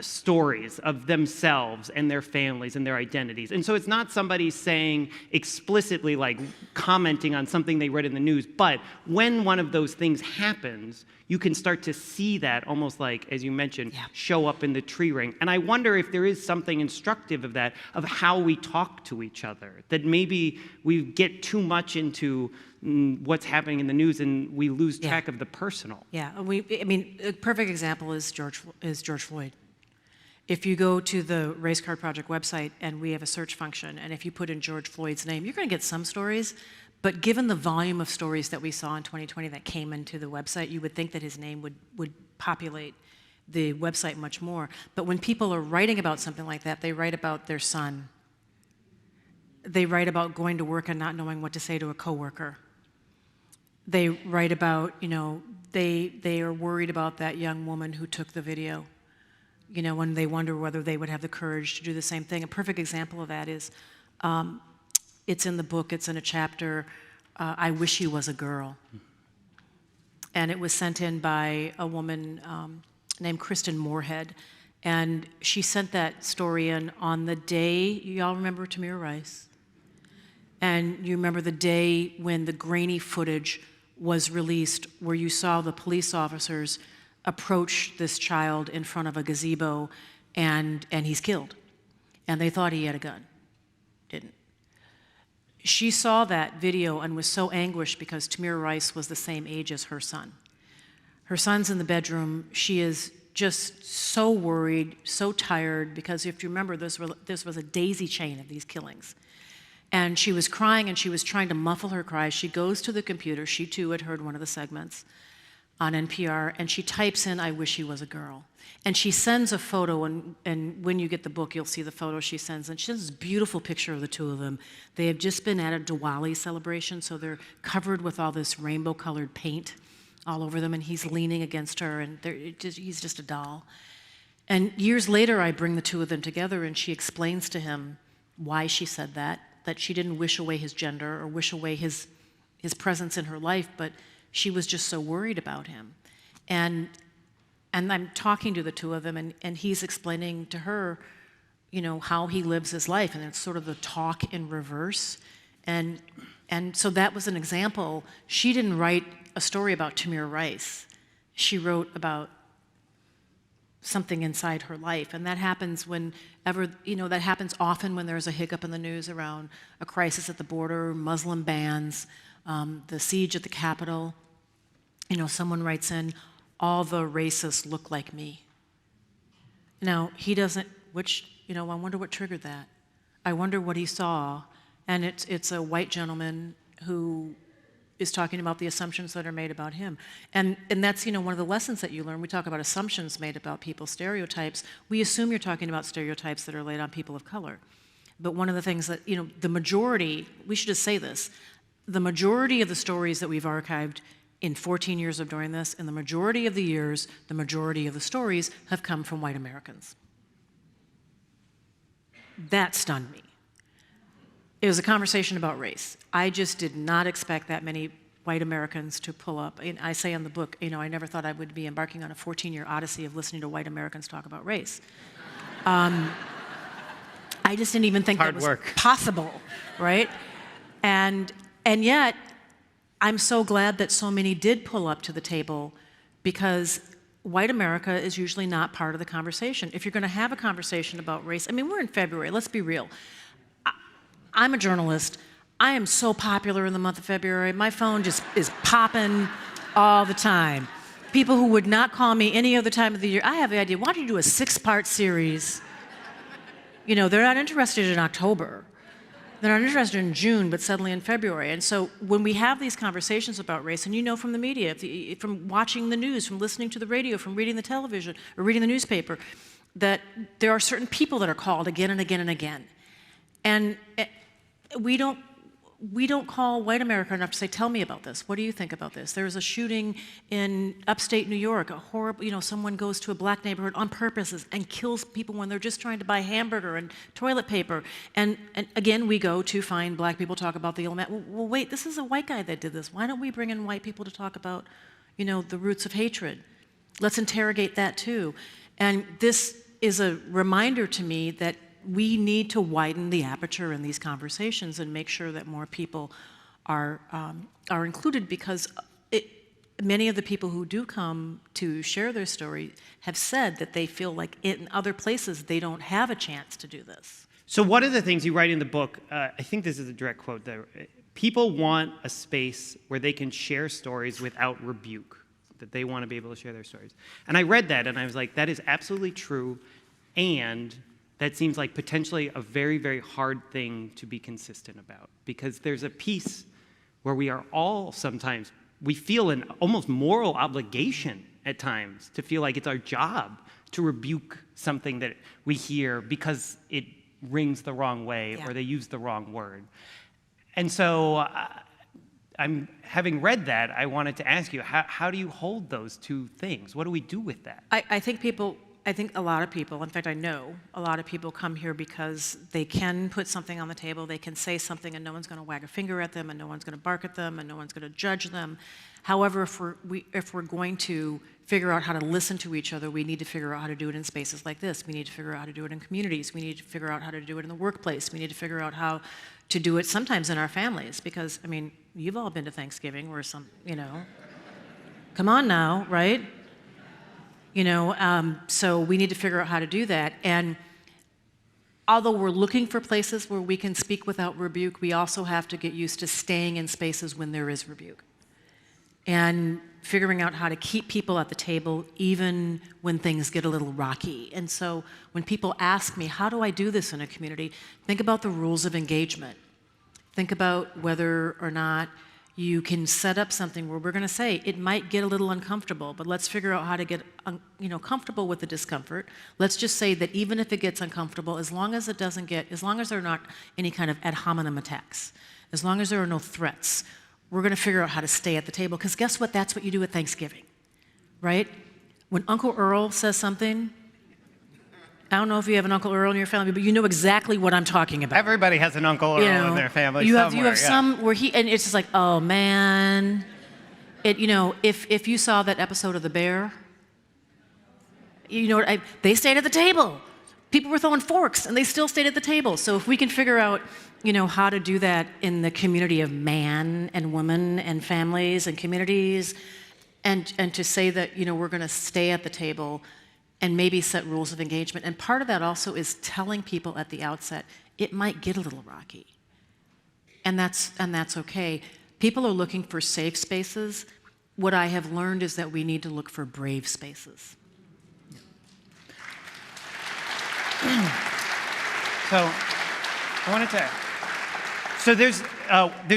stories of themselves and their families and their identities. And so it's not somebody saying explicitly, like commenting on something they read in the news, but when one of those things happens, you can start to see that almost like, as you mentioned, show up in the tree ring. And I wonder if there is something instructive of that, of how we talk to each other, that maybe we get too much into what's happening in the news and we lose track of the personal. Yeah, a perfect example is George Floyd. If you go to the Race Card Project website and we have a search function, and if you put in George Floyd's name, you're going to get some stories, but given the volume of stories that we saw in 2020 that came into the website, you would think that his name would populate the website much more. But when people are writing about something like that, they write about their son. They write about going to work and not knowing what to say to a coworker. They write about, they are worried about that young woman who took the video. When they wonder whether they would have the courage to do the same thing. A perfect example of that is, it's in the book, it's in a chapter, I Wish He Was a Girl. And it was sent in by a woman named Kristen Moorhead. And she sent that story in on the day, y'all remember Tamir Rice? And you remember the day when the grainy footage was released where you saw the police officers approach this child in front of a gazebo and he's killed. And they thought he had a gun. Didn't. She saw that video and was so anguished because Tamir Rice was the same age as her son. Her son's in the bedroom. She is just so worried, so tired, because if you remember, this was a daisy chain of these killings. And she was crying and she was trying to muffle her cries. She goes to the computer. She too had heard one of the segments on NPR, and she types in, I wish he was a girl. And she sends a photo, and when you get the book, you'll see the photo she sends, and she sends this beautiful picture of the two of them. They have just been at a Diwali celebration, so they're covered with all this rainbow-colored paint all over them, and he's leaning against her, and he's just a doll. And years later, I bring the two of them together, and she explains to him why she said that she didn't wish away his gender or wish away his presence in her life, but she was just so worried about him. And I'm talking to the two of them, and he's explaining to her, how he lives his life, and it's sort of the talk in reverse. And so that was an example. She didn't write a story about Tamir Rice. She wrote about something inside her life, and that happens that happens often when there's a hiccup in the news around a crisis at the border, Muslim bans, the siege at the Capitol. Someone writes in, all the racists look like me. Now, he doesn't, I wonder what triggered that. I wonder what he saw. And it's a white gentleman who is talking about the assumptions that are made about him. And that's, one of the lessons that you learn. We talk about assumptions made about people, stereotypes. We assume you're talking about stereotypes that are laid on people of color. But one of the things that, the majority, we should just say this, the majority of the stories that we've archived in 14 years of doing this, in the majority of the years, the majority of the stories have come from white Americans. That stunned me. It was a conversation about race. I just did not expect that many white Americans to pull up. And I say in the book, I never thought I would be embarking on a 14-year odyssey of listening to white Americans talk about race. I just didn't even think that was possible, right? And yet, I'm so glad that so many did pull up to the table, because white America is usually not part of the conversation. If you're going to have a conversation about race, we're in February, let's be real. I'm a journalist. I am so popular in the month of February. My phone just is popping. all the time. People who would not call me any other time of the year. I have the idea, why don't you do a 6-part series? You know, they're not interested in October. They're not interested in June, but suddenly in February. And so when we have these conversations about race, and you know from the media, from watching the news, from listening to the radio, from reading the television, or reading the newspaper, that there are certain people that are called again and again and again. And we don't call white America enough to say, tell me about this. What do you think about this? There was a shooting in upstate New York, a horrible, you know, someone goes to a black neighborhood on purpose and kills people when they're just trying to buy hamburger and toilet paper. And again, we go to find black people talk about the element. Well, wait, this is a white guy that did this. Why don't we bring in white people to talk about, you know, the roots of hatred? Let's interrogate that too. And this is a reminder to me that we need to widen the aperture in these conversations and make sure that more people are included, because many of the people who do come to share their story have said that they feel like in other places they don't have a chance to do this. So one of the things you write in the book, I think this is a direct quote, that people want a space where they can share stories without rebuke, that they want to be able to share their stories. And I read that and I was like, that is absolutely true, and that seems like potentially a very, very hard thing to be consistent about, because there's a piece where we are all sometimes, we feel an almost moral obligation at times to feel like it's our job to rebuke something that we hear because it rings the wrong way or they use the wrong word. And so I'm having read that, I wanted to ask you, how do you hold those two things? What do we do with that? I think a lot of people, in fact, I know a lot of people come here because they can put something on the table, they can say something, and no one's going to wag a finger at them, and no one's going to bark at them, and no one's going to judge them. However, if we're going to figure out how to listen to each other, we need to figure out how to do it in spaces like this. We need to figure out how to do it in communities. We need to figure out how to do it in the workplace. We need to figure out how to do it sometimes in our families, because, I mean, you've all been to Thanksgiving where some, you know, come on now, right? You know, so we need to figure out how to do that. And although we're looking for places where we can speak without rebuke, we also have to get used to staying in spaces when there is rebuke. And figuring out how to keep people at the table even when things get a little rocky. And so when people ask me, how do I do this in a community? Think about the rules of engagement. Think about whether or not you can set up something where we're going to say it might get a little uncomfortable, but let's figure out how to get comfortable with the discomfort. Let's just say that even if it gets uncomfortable, as long as there are not any kind of ad hominem attacks, as long as there are no threats, we're going to figure out how to stay at the table. Because guess what? That's what you do at Thanksgiving, right? When Uncle Earl says something, I don't know if you have an Uncle Earl in your family, but you know exactly what I'm talking about. Everybody has an Uncle Earl in their family you somewhere. You have some where and it's just like, oh man. If you saw that episode of The Bear, they stayed at the table. People were throwing forks and they still stayed at the table. So if we can figure out, how to do that in the community of man and woman and families and communities, and to say that, we're going to stay at the table and maybe set rules of engagement. And part of that also is telling people at the outset, it might get a little rocky. And that's okay. People are looking for safe spaces. What I have learned is that we need to look for brave spaces. So there's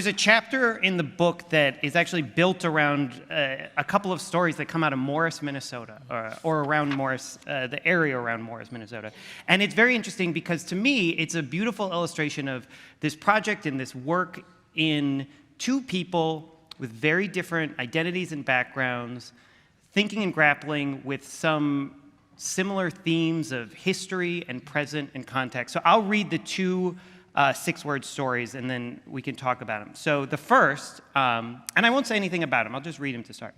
a chapter in the book that is actually built around a couple of stories that come out of Morris, Minnesota, or around Morris, the area around Morris, Minnesota. And it's very interesting because to me, it's a beautiful illustration of this project and this work in two people with very different identities and backgrounds, thinking and grappling with some similar themes of history and present and context. So I'll read the two 6-word stories, and then we can talk about them. So the first, and I won't say anything about them, I'll just read them to start.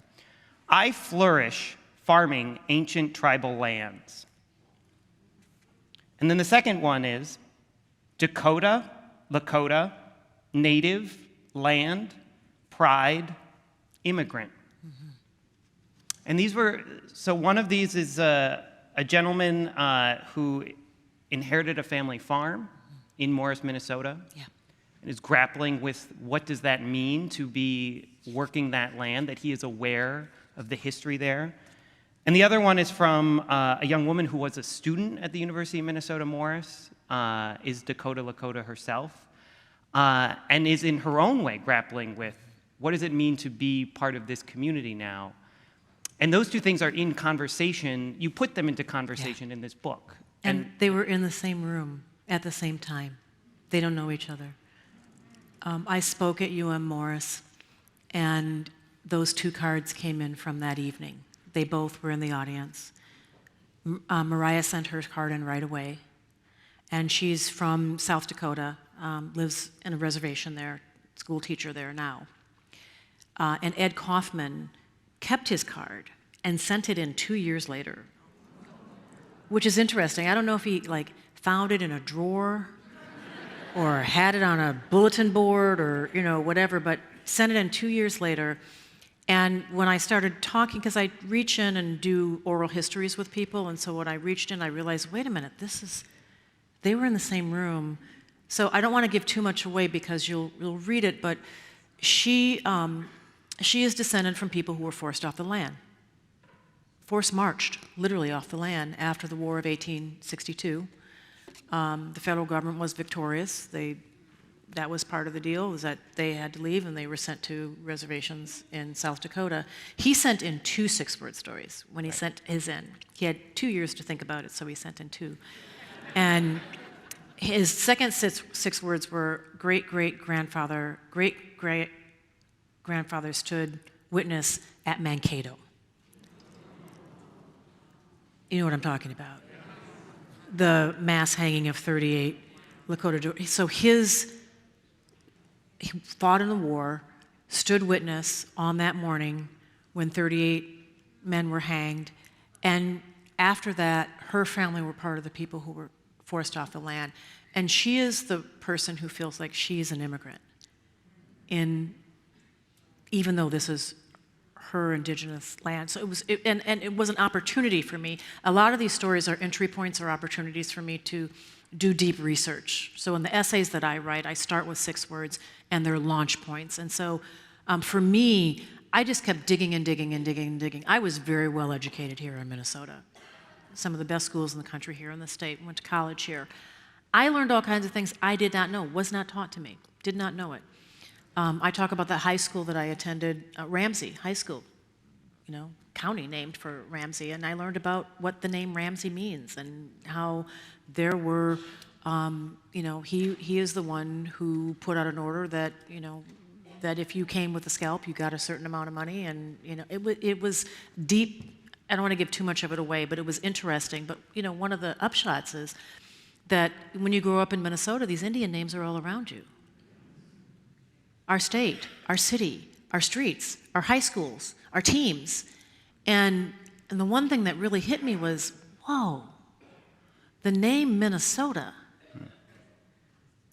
I flourish farming ancient tribal lands. And then the second one is Dakota, Lakota, native, land, pride, immigrant. Mm-hmm. And these were, so one of these is a gentleman who inherited a family farm in Morris, Minnesota. Yeah. and is grappling with what does that mean to be working that land, that he is aware of the history there. And the other one is from a young woman who was a student at the University of Minnesota Morris, is Dakota Lakota herself, and is in her own way grappling with what does it mean to be part of this community now. And those two things are in conversation. You put them into conversation in this book. And they were in the same room at the same time. They don't know each other. I spoke at Morris, and those two cards came in from that evening. They both were in the audience. Mariah sent her card in right away, and she's from South Dakota, lives in a reservation there, school teacher there now. And Ed Kaufman kept his card and sent it in 2 years later, which is interesting. I don't know if he found it in a drawer or had it on a bulletin board or whatever, but sent it in 2 years later. And when I started talking, because I reach in and do oral histories with people, and so when I reached in, I realized, wait a minute, they were in the same room. So I don't want to give too much away because you'll read it, but she is descended from people who were forced off the land. Forced marched, literally off the land after the War of 1862. The federal government was victorious. That was part of the deal, was that they had to leave and they were sent to reservations in South Dakota. He sent in 2 six-word stories when he sent his in. He had 2 years to think about it, so he sent in 2. And his second 6 words were great-great-grandfather stood witness at Mankato. You know what I'm talking about. The mass hanging of 38 Lakota. So he fought in the war, stood witness on that morning when 38 men were hanged, and after that, her family were part of the people who were forced off the land. And she is the person who feels like she's an immigrant, even though this is her indigenous land. So it was an opportunity for me. A lot of these stories are entry points or opportunities for me to do deep research. So in the essays that I write, I start with 6 words and they're launch points. And so for me, I just kept digging and digging and digging and digging. I was very well educated here in Minnesota. Some of the best schools in the country here in the state, went to college here. I learned all kinds of things I did not know, was not taught to me, did not know it. I talk about the high school that I attended, Ramsey High School, county named for Ramsey, and I learned about what the name Ramsey means and how there were, he is the one who put out an order that, that if you came with a scalp, you got a certain amount of money, and it was deep. I don't want to give too much of it away, but it was interesting. But one of the upshots is that when you grow up in Minnesota, these Indian names are all around you. Our state, our city, our streets, our high schools, our teams. And the one thing that really hit me was, whoa, the name Minnesota,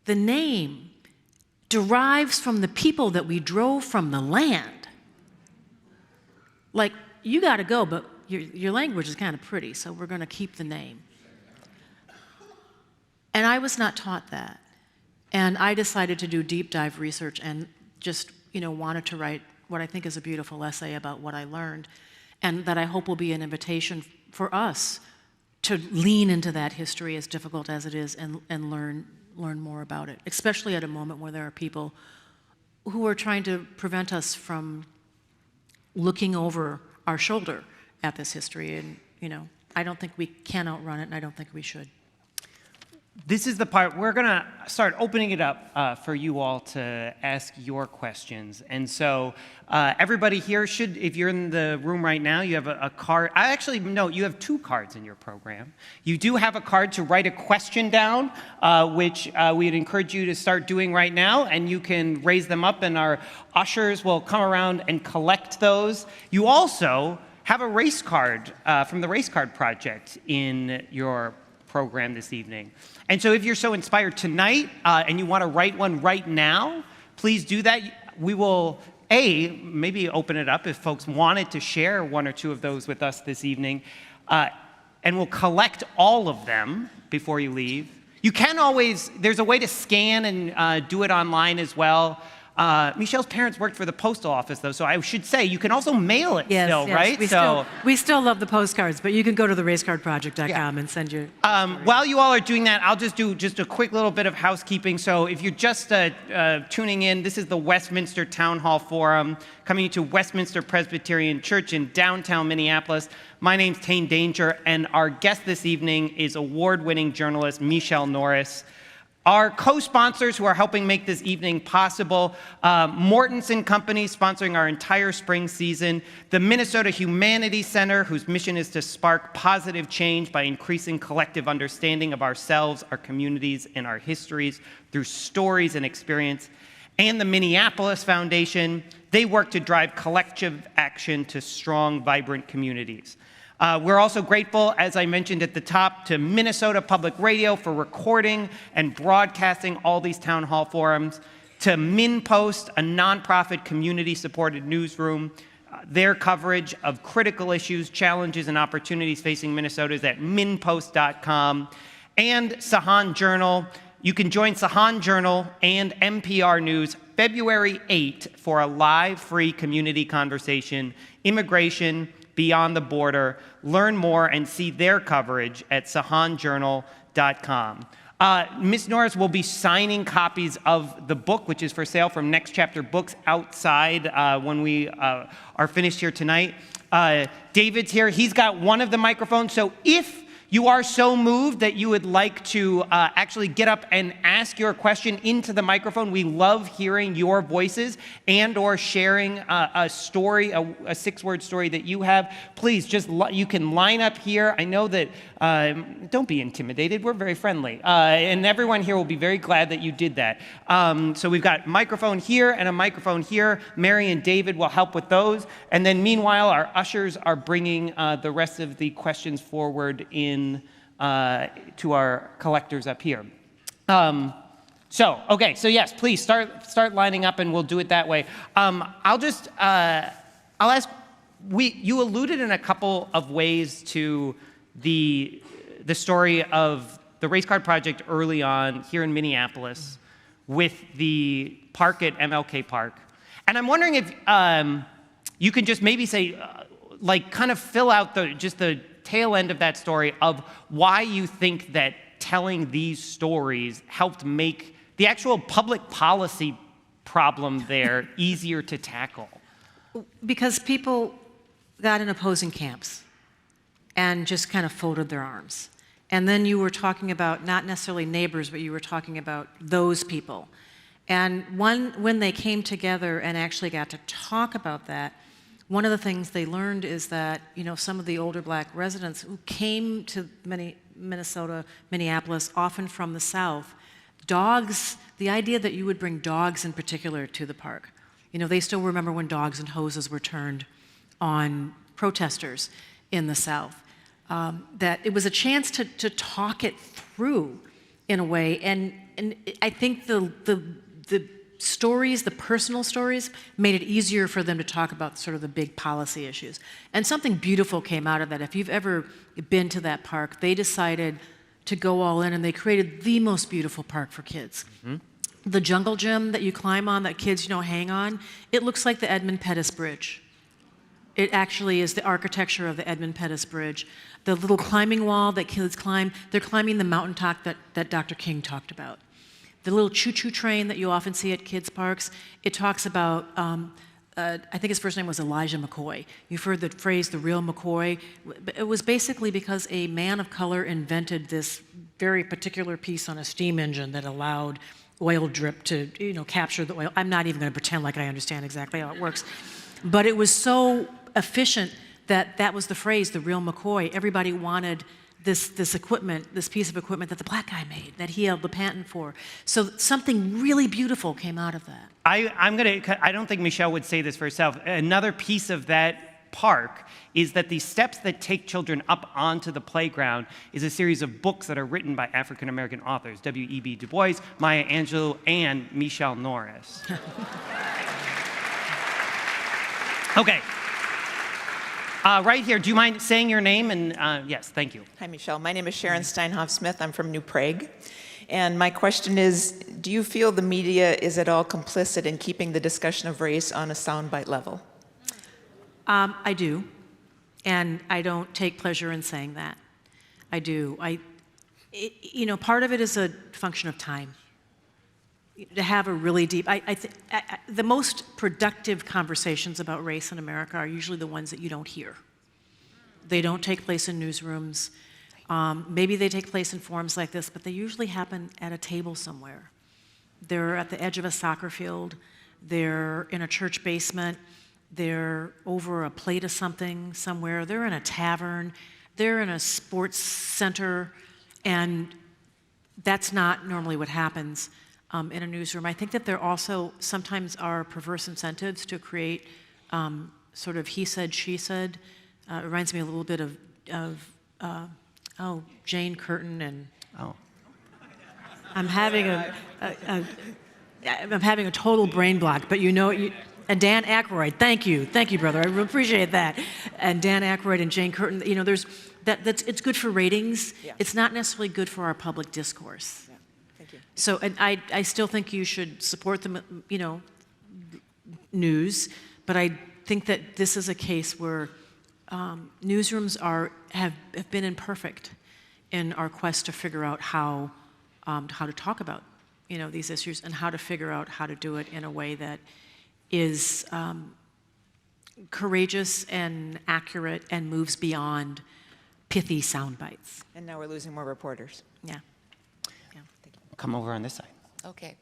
the name derives from the people that we drove from the land. Like, you got to go, but your language is kind of pretty, so we're going to keep the name. And I was not taught that. And I decided to do deep dive research and just, wanted to write what I think is a beautiful essay about what I learned, and that I hope will be an invitation for us to lean into that history, as difficult as it is, and learn more about it, especially at a moment where there are people who are trying to prevent us from looking over our shoulder at this history. And, I don't think we can outrun it, and I don't think we should. This is the part we're going to start opening it up for you all to ask your questions. And so everybody here should, if you're in the room right now, you have a card. You have 2 cards in your program. You do have a card to write a question down, which we'd encourage you to start doing right now. And you can raise them up, and our ushers will come around and collect those. You also have a race card from the Race Card Project in your program this evening. And so if you're so inspired tonight and you want to write one right now, please do that. We will, maybe open it up if folks wanted to share 1 or 2 of those with us this evening. And we'll collect all of them before you leave. You can always, there's a way to scan and do it online as well. Michelle's parents worked for the postal office, though, so I should say you can also mail it still, right? We still love the postcards, but you can go to the racecardproject.com and send your... While you all are doing that, I'll just do a quick little bit of housekeeping. So if you're just tuning in, this is the Westminster Town Hall Forum coming to Westminster Presbyterian Church in downtown Minneapolis. My name's Tane Danger, and our guest this evening is award-winning journalist Michele Norris. Our co-sponsors who are helping make this evening possible, Mortenson Company sponsoring our entire spring season, the Minnesota Humanities Center, whose mission is to spark positive change by increasing collective understanding of ourselves, our communities, and our histories through stories and experience, and the Minneapolis Foundation. They work to drive collective action to strong, vibrant communities. We're also grateful, as I mentioned at the top, to Minnesota Public Radio for recording and broadcasting all these town hall forums, to MinPost, a nonprofit community-supported newsroom. Their coverage of critical issues, challenges, and opportunities facing Minnesota is at minpost.com. And Sahan Journal. You can join Sahan Journal and NPR News February 8th for a live, free community conversation, immigration, beyond the border. Learn more and see their coverage at sahanjournal.com. Ms. Norris will be signing copies of the book, which is for sale from Next Chapter Books, outside when we are finished here tonight. David's here. He's got one of the microphones. So if you are so moved that you would like to actually get up and ask your question into the microphone, we love hearing your voices and or sharing a story, a 6-word story that you have. Please, you can line up here. I know that, don't be intimidated. We're very friendly. And everyone here will be very glad that you did that. So we've got a microphone here and a microphone here. Mary and David will help with those. And then meanwhile, our ushers are bringing the rest of the questions forward to our collectors up here. So yes, please start lining up, and we'll do it that way. I'll ask. You alluded in a couple of ways to the story of the Race Card Project early on here in Minneapolis with the park at MLK Park, and I'm wondering if you can just maybe say, kind of fill out the tail end of that story of why you think that telling these stories helped make the actual public policy problem there easier to tackle. Because people got in opposing camps and just kind of folded their arms. And then you were talking about not necessarily neighbors, but you were talking about those people. And when they came together and actually got to talk about that, one of the things they learned is that, some of the older black residents who came to Minneapolis, often from the South, dogs, the idea that you would bring dogs in particular to the park. They still remember when dogs and hoses were turned on protesters in the South. That it was a chance to talk it through in a way. And I think the stories, the personal stories, made it easier for them to talk about sort of the big policy issues. And something beautiful came out of that. If you've ever been to that park, they decided to go all in, and they created the most beautiful park for kids. Mm-hmm. The jungle gym that you climb on, that kids, hang on, it looks like the Edmund Pettus Bridge. It actually is the architecture of the Edmund Pettus Bridge. The little climbing wall that kids climb, they're climbing the mountaintop that Dr. King talked about. The little choo-choo train that you often see at kids' parks, it talks about, I think his first name was Elijah McCoy. You've heard the phrase, the real McCoy. It was basically because a man of color invented this very particular piece on a steam engine that allowed oil drip to, capture the oil. I'm not even going to pretend like I understand exactly how it works. But it was so efficient that was the phrase, the real McCoy. Everybody wanted this equipment, this piece of equipment that the black guy made, that he held the patent for. So something really beautiful came out of that. I don't think Michele would say this for herself. Another piece of that park is that the steps that take children up onto the playground is a series of books that are written by African-American authors, W.E.B. Du Bois, Maya Angelou, and Michele Norris. Okay. Right here, do you mind saying your name? And yes, thank you. Hi, Michele. My name is Sharon Steinhoff-Smith. I'm from New Prague. And my question is, do you feel the media is at all complicit in keeping the discussion of race on a soundbite level? I do, and I don't take pleasure in saying that. I do. Part of it is a function of time. To have a really deep, the most productive conversations about race in America are usually the ones that you don't hear. They don't take place in newsrooms. Maybe they take place in forums like this, but they usually happen at a table somewhere. They're at the edge of a soccer field. They're in a church basement. They're over a plate of something somewhere. They're in a tavern. They're in a sports center. And that's not normally what happens in a newsroom. I think that there also sometimes are perverse incentives to create sort of he said, she said. It reminds me a little bit of Jane Curtin and I'm having a total brain block, but and Dan Aykroyd, thank you, brother, I really appreciate that. And Dan Aykroyd and Jane Curtin, there's it's good for ratings. Yeah. It's not necessarily good for our public discourse. Yeah. Thank you. So, and I still think you should support the news, but I think that this is a case where newsrooms have been imperfect in our quest to figure out how to talk about these issues and how to figure out how to do it in a way that is courageous and accurate and moves beyond pithy sound bites. And now we're losing more reporters. Yeah. Come over on this side. Okay.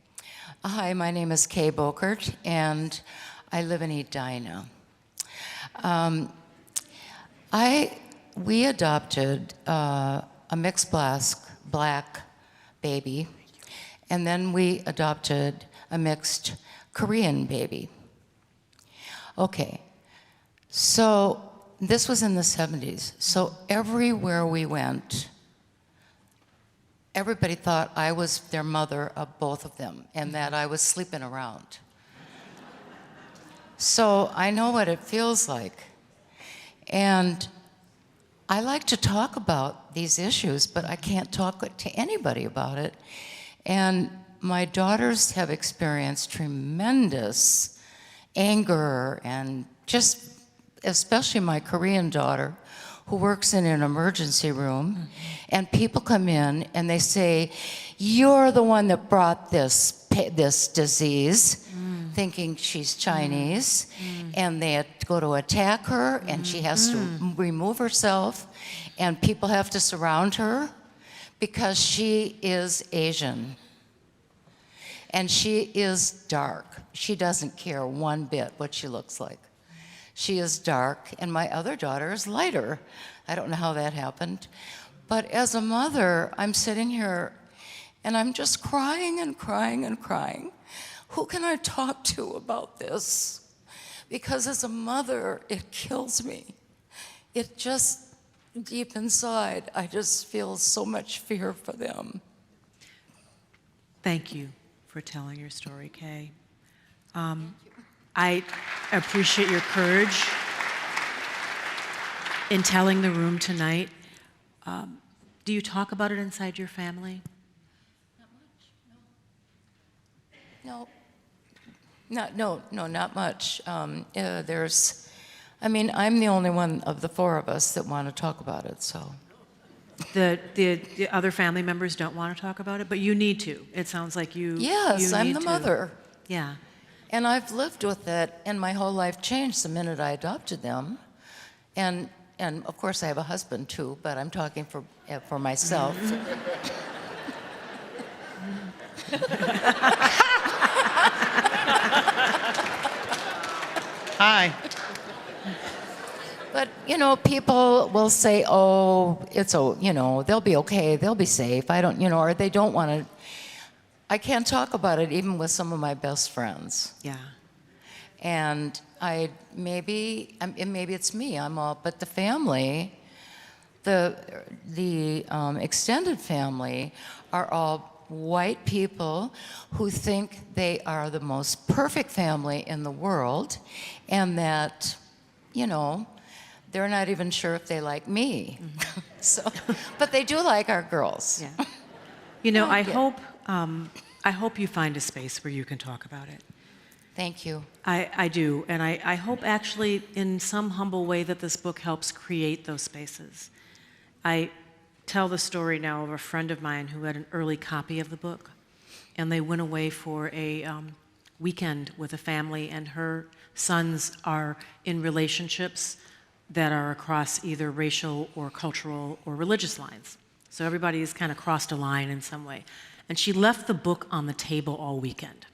Hi, my name is Kay Bokert, and I live in Edina. We adopted a mixed black baby, and then we adopted a mixed Korean baby. Okay, so this was in the 70s. So everywhere we went, everybody thought I was their mother of both of them and that I was sleeping around. So I know what it feels like. And I like to talk about these issues, but I can't talk to anybody about it. And my daughters have experienced tremendous anger and just, especially my Korean daughter, who works in an emergency room, and people come in and they say, "You're the one that brought this disease," thinking she's Chinese, and they go to attack her, and she has to remove herself, and people have to surround her because she is Asian. And she is dark. She doesn't care one bit what she looks like. She is dark, and my other daughter is lighter. I don't know how that happened. But as a mother, I'm sitting here, and I'm just crying and crying and crying. Who can I talk to about this? Because as a mother, it kills me. It just, deep inside, I just feel so much fear for them. Thank you for telling your story, Kay. I appreciate your courage in telling the room tonight. Do you talk about it inside your family? Not much. No. Not much. I'm the only one of the four of us that want to talk about it, so. The other family members don't want to talk about it, but you need to. It sounds like you. Yes, I'm the mother. Yeah. And I've lived with it, and my whole life changed the minute I adopted them. And of course I have a husband too, but I'm talking for myself. Hi. But, people will say, oh, they'll be okay, they'll be safe. Or they don't want to. I can't talk about it even with some of my best friends. Yeah. And maybe it's me, but the family, the extended family are all white people who think they are the most perfect family in the world, and that, they're not even sure if they like me. So, but they do like our girls. Yeah. You know, I hope you find a space where you can talk about it. Thank you. I do, and I hope actually in some humble way that this book helps create those spaces. I tell the story now of a friend of mine who had an early copy of the book, and they went away for a weekend with a family, and her sons are in relationships that are across either racial or cultural or religious lines. So everybody's kind of crossed a line in some way. And she left the book on the table all weekend.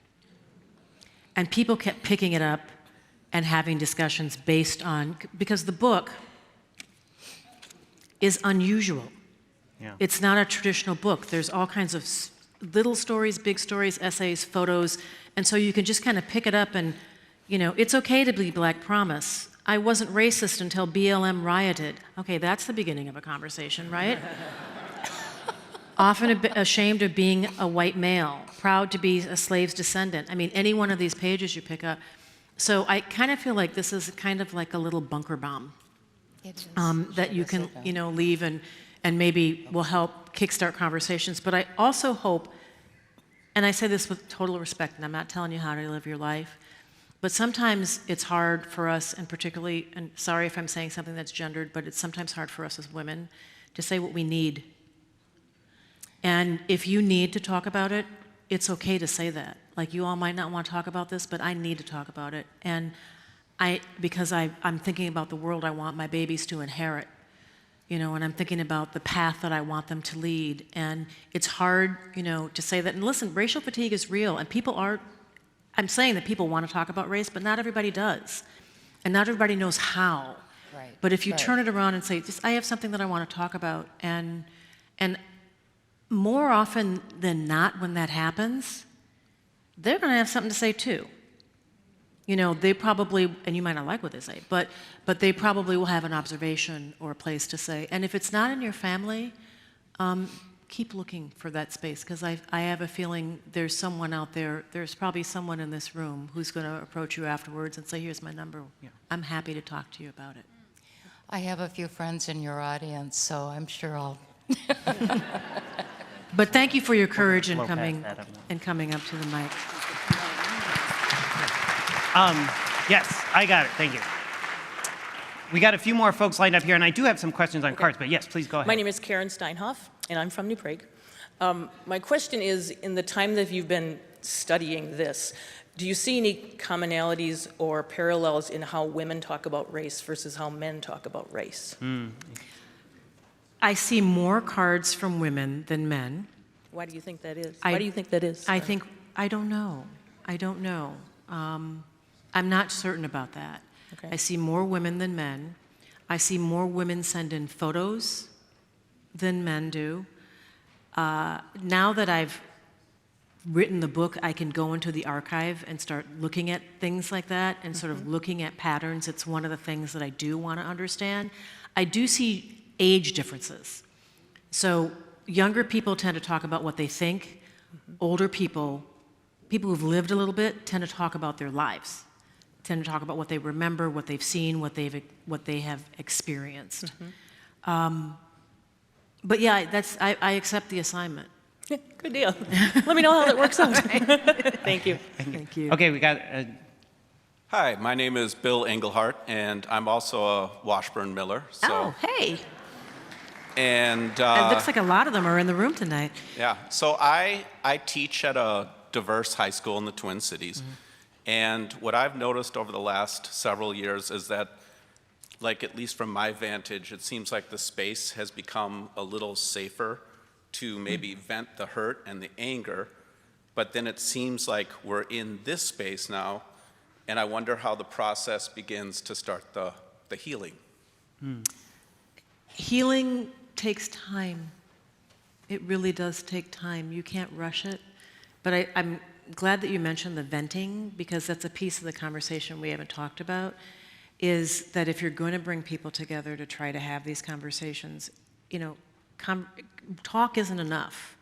And people kept picking it up and having discussions based on, because the book is unusual. Yeah. It's not a traditional book. There's all kinds of little stories, big stories, essays, photos, and so you can just kind of pick it up and, you know, it's okay to be Black Promise. I wasn't racist until BLM rioted. Okay, that's the beginning of a conversation, right? Often ashamed of being a white male, proud to be a slave's descendant. I mean, any one of these pages you pick up. So I kind of feel like this is kind of like a little bunker bomb that you can, you know, leave and maybe will help kickstart conversations. But I also hope, and I say this with total respect, and I'm not telling you how to live your life, but sometimes it's hard for us, and particularly, and sorry if I'm saying something that's gendered, but it's sometimes hard for us as women to say what we need. And if you need to talk about it, it's okay to say that. Like, you all might not want to talk about this, but I need to talk about it. And because I'm thinking about the world I want my babies to inherit, you know, and I'm thinking about the path that I want them to lead. And it's hard, you know, to say that. And listen, racial fatigue is real, and people are, I'm saying that people want to talk about race, but not everybody does. And not everybody knows how. Right. But if you turn it around and say, I have something that I want to talk about, and more often than not, when that happens, they're going to have something to say too. You know, they probably, and you might not like what they say, but they probably will have an observation or a place to say. And if it's not in your family, keep looking for that space, because I have a feeling there's someone out there, there's probably someone in this room who's going to approach you afterwards and say, here's my number. Yeah. I'm happy to talk to you about it. I have a few friends in your audience, so I'm sure I'll... But thank you for your courage in coming up to the mic. Yes, I got it. Thank you. We got a few more folks lined up here, and I do have some questions on cards, but yes, please go ahead. My name is Karen Steinhoff, and I'm from New Prague. My question is, in the time that you've been studying this, do you see any commonalities or parallels in how women talk about race versus how men talk about race? I see more cards from women than men. Why do you think that is? Why do you think that is? I don't know. I don't know. I'm not certain about that. Okay. I see more women than men. I see more women send in photos than men do. Now that I've written the book, I can go into the archive and start looking at things like that and sort of looking at patterns. It's one of the things that I do want to understand. I do see age differences. So younger people tend to talk about what they think. Older people who've lived a little bit, tend to talk about their lives, tend to talk about what they remember, what they've seen, what they have experienced. But yeah, I accept the assignment. Yeah, good deal. Let me know how that works out. Thank you. Thank you. Okay, we got... Hi, my name is Bill Engelhart, and I'm also a Washburn Miller. So, oh, hey. And it looks like a lot of them are in the room tonight. yeah, so I teach at a diverse high school in the Twin Cities. And what I've noticed over the last several years is that, like, at least from my vantage, it seems like the space has become a little safer to maybe vent the hurt and the anger. But then it seems like we're in this space now, and I wonder how the process begins to start the healing. Healing takes time. It really does take time. You can't rush it. But I'm glad that you mentioned the venting, because that's a piece of the conversation we haven't talked about, is that if you're going to bring people together to try to have these conversations, you know, talk isn't enough.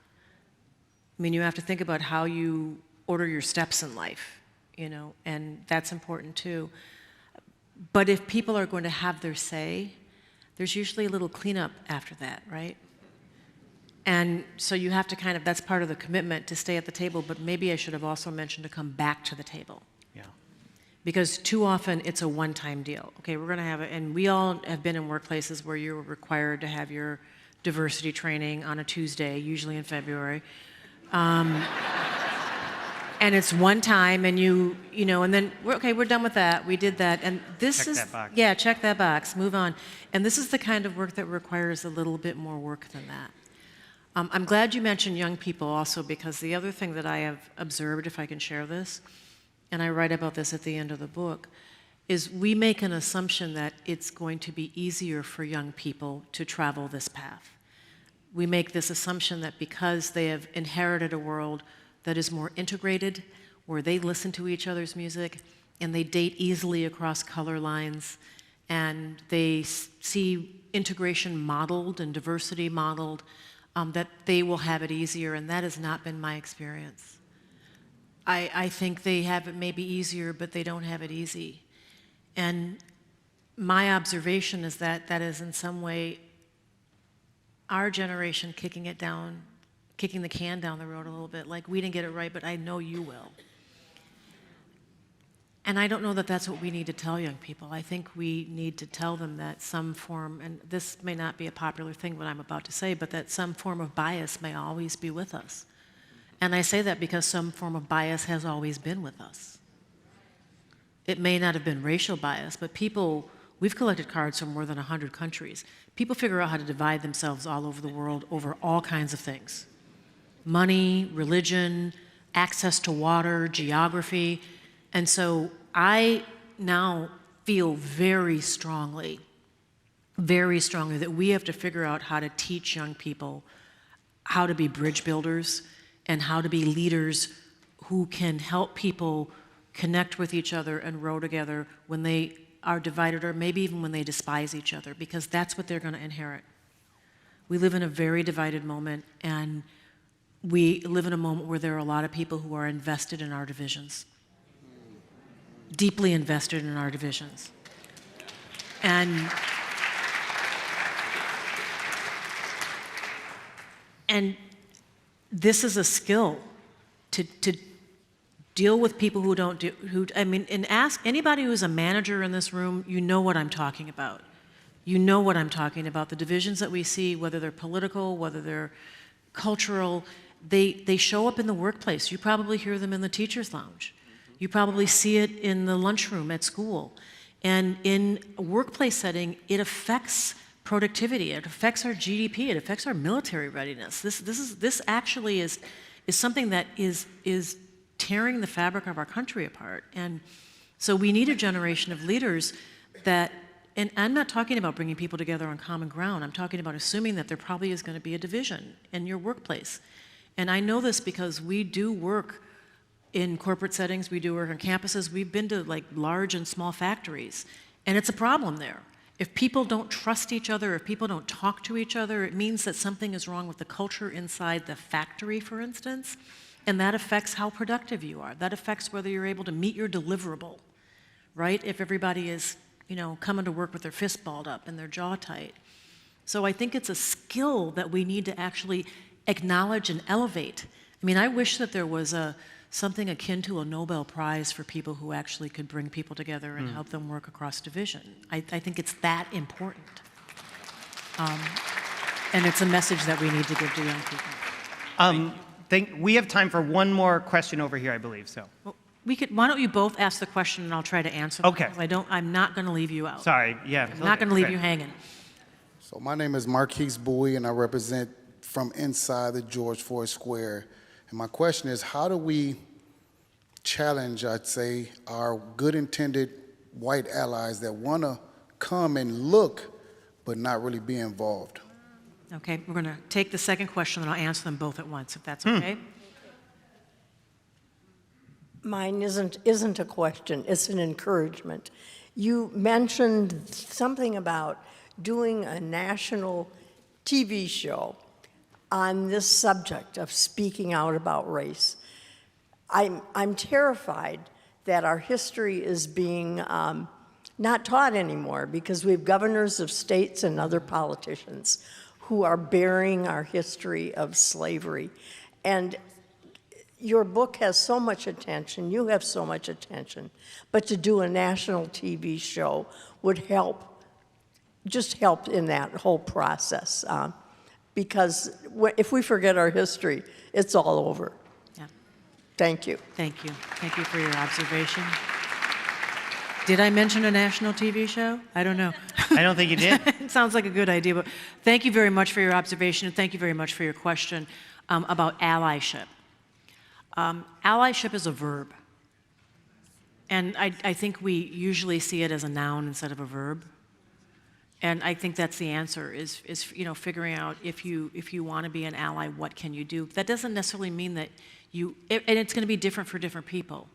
I mean, you have to think about how you order your steps in life, you know, and that's important too. But if people are going to have their say, there's usually a little cleanup after that, right? And so you have to kind of, that's part of the commitment to stay at the table, but maybe I should have also mentioned to come back to the table. Yeah. Because too often it's a one-time deal. Okay, we're gonna have it, and we all have been in workplaces where you're required to have your diversity training on a Tuesday, usually in February. And it's one time, and you know, and then we're done with that. We did that, and this Check is that box. yeah, check that box, move on. And this is the kind of work that requires a little bit more work than that. I'm glad you mentioned young people also, because the other thing that I have observed, if I can share this, and I write about this at the end of the book, is we make an assumption that it's going to be easier for young people to travel this path. We make this assumption that because they have inherited a world that is more integrated, where they listen to each other's music, and they date easily across color lines, and they see integration modeled and diversity modeled, that they will have it easier, and that has not been my experience. I think they have it maybe easier, but they don't have it easy. And my observation is that that is in some way our generation kicking the can down the road a little bit, like we didn't get it right, but I know you will. And I don't know that that's what we need to tell young people. I think we need to tell them that some form, and this may not be a popular thing what I'm about to say, but that some form of bias may always be with us. And I say that because some form of bias has always been with us. It may not have been racial bias, but people, we've collected cards from more than 100 countries. People figure out how to divide themselves all over the world over all kinds of things. Money, religion, access to water, geography. And so I now feel very strongly that we have to figure out how to teach young people how to be bridge builders and how to be leaders who can help people connect with each other and row together when they are divided, or maybe even when they despise each other, because that's what they're going to inherit. We live in a very divided moment, and we live in a moment where there are a lot of people who are invested in our divisions, deeply invested in our divisions. And this is a skill to deal with people who don't do, and ask anybody who's a manager in this room, you know what I'm talking about. You know what I'm talking about. The divisions that we see, whether they're political, whether they're cultural, they show up in the workplace. You probably hear them in the teacher's lounge. You probably see it in the lunchroom at school. And in a workplace setting, it affects productivity, it affects our GDP, it affects our military readiness. This actually is something that is tearing the fabric of our country apart. And so we need a generation of leaders that, and I'm not talking about bringing people together on common ground, I'm talking about assuming that there probably is going to be a division in your workplace. And I know this because we do work in corporate settings, we do work on campuses, we've been to like large and small factories, and it's a problem there. If people don't trust each other, if people don't talk to each other, it means that something is wrong with the culture inside the factory, for instance, and that affects how productive you are. That affects whether you're able to meet your deliverable, right? If everybody is, coming to work with their fist balled up and their jaw tight. So I think it's a skill that we need to actually acknowledge and elevate. I mean, I wish that there was something akin to a Nobel Prize for people who actually could bring people together and help them work across division. I think it's that important. And it's a message that we need to give to young people. We have time for one more question over here, I believe, so. Well, why don't you both ask the question and I'll try to answer them, Okay. because I'm not going to leave you out. Sorry, yeah. I'm not going to leave you hanging. So my name is Marquise Bowie, and I represent from inside the George Floyd Square. And my question is, how do we challenge, I'd say, our good-intended white allies that want to come and look but not really be involved? Okay, we're going to take the second question and I'll answer them both at once, if that's okay. Mine isn't a question, it's an encouragement. You mentioned something about doing a national TV show on this subject of speaking out about race. I'm terrified that our history is being not taught anymore, because we have governors of states and other politicians who are bearing our history of slavery. And your book has so much attention, you have so much attention, but to do a national TV show would help, just help in that whole process. Because if we forget our history, it's all over. Yeah. Thank you. Thank you. Thank you for your observation. Did I mention a national TV show? I don't know. I don't think you did. It sounds like a good idea, but thank you very much for your observation, and thank you very much for your question about allyship. Allyship is a verb, and I think we usually see it as a noun instead of a verb. And I think that's the answer, is figuring out if you want to be an ally, what can you do? That doesn't necessarily mean that and it's going to be different for different people.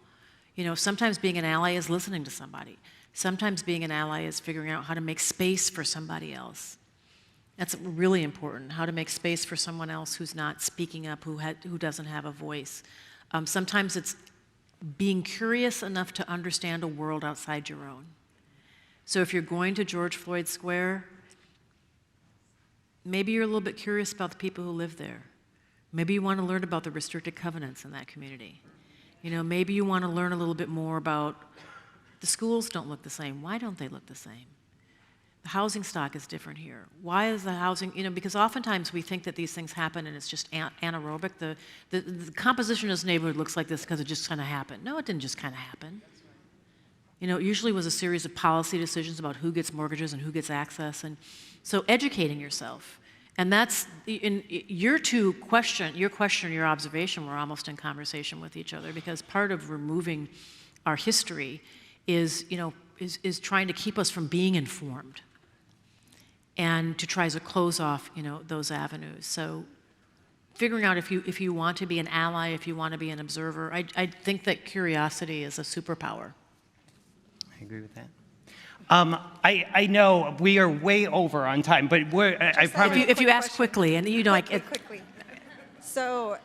Sometimes being an ally is listening to somebody. Sometimes being an ally is figuring out how to make space for somebody else. That's really important, how to make space for someone else who's not speaking up, who doesn't have a voice. Sometimes it's being curious enough to understand a world outside your own. So if you're going to George Floyd Square, maybe you're a little bit curious about the people who live there. Maybe you want to learn about the restricted covenants in that community. Maybe you want to learn a little bit more about the schools don't look the same. Why don't they look the same? The housing stock is different here. Why is the housing, because oftentimes we think that these things happen and it's just anaerobic. The composition of this neighborhood looks like this because it just kind of happened. No, it didn't just kind of happen. It usually was a series of policy decisions about who gets mortgages and who gets access. And so educating yourself. And that's, your question, your observation were almost in conversation with each other, because part of removing our history is trying to keep us from being informed and to try to close off, those avenues. So figuring out if you want to be an ally, if you want to be an observer, I think that curiosity is a superpower. I agree with that. I know we are way over on time, but I promise. If you ask quickly, and quickly. So,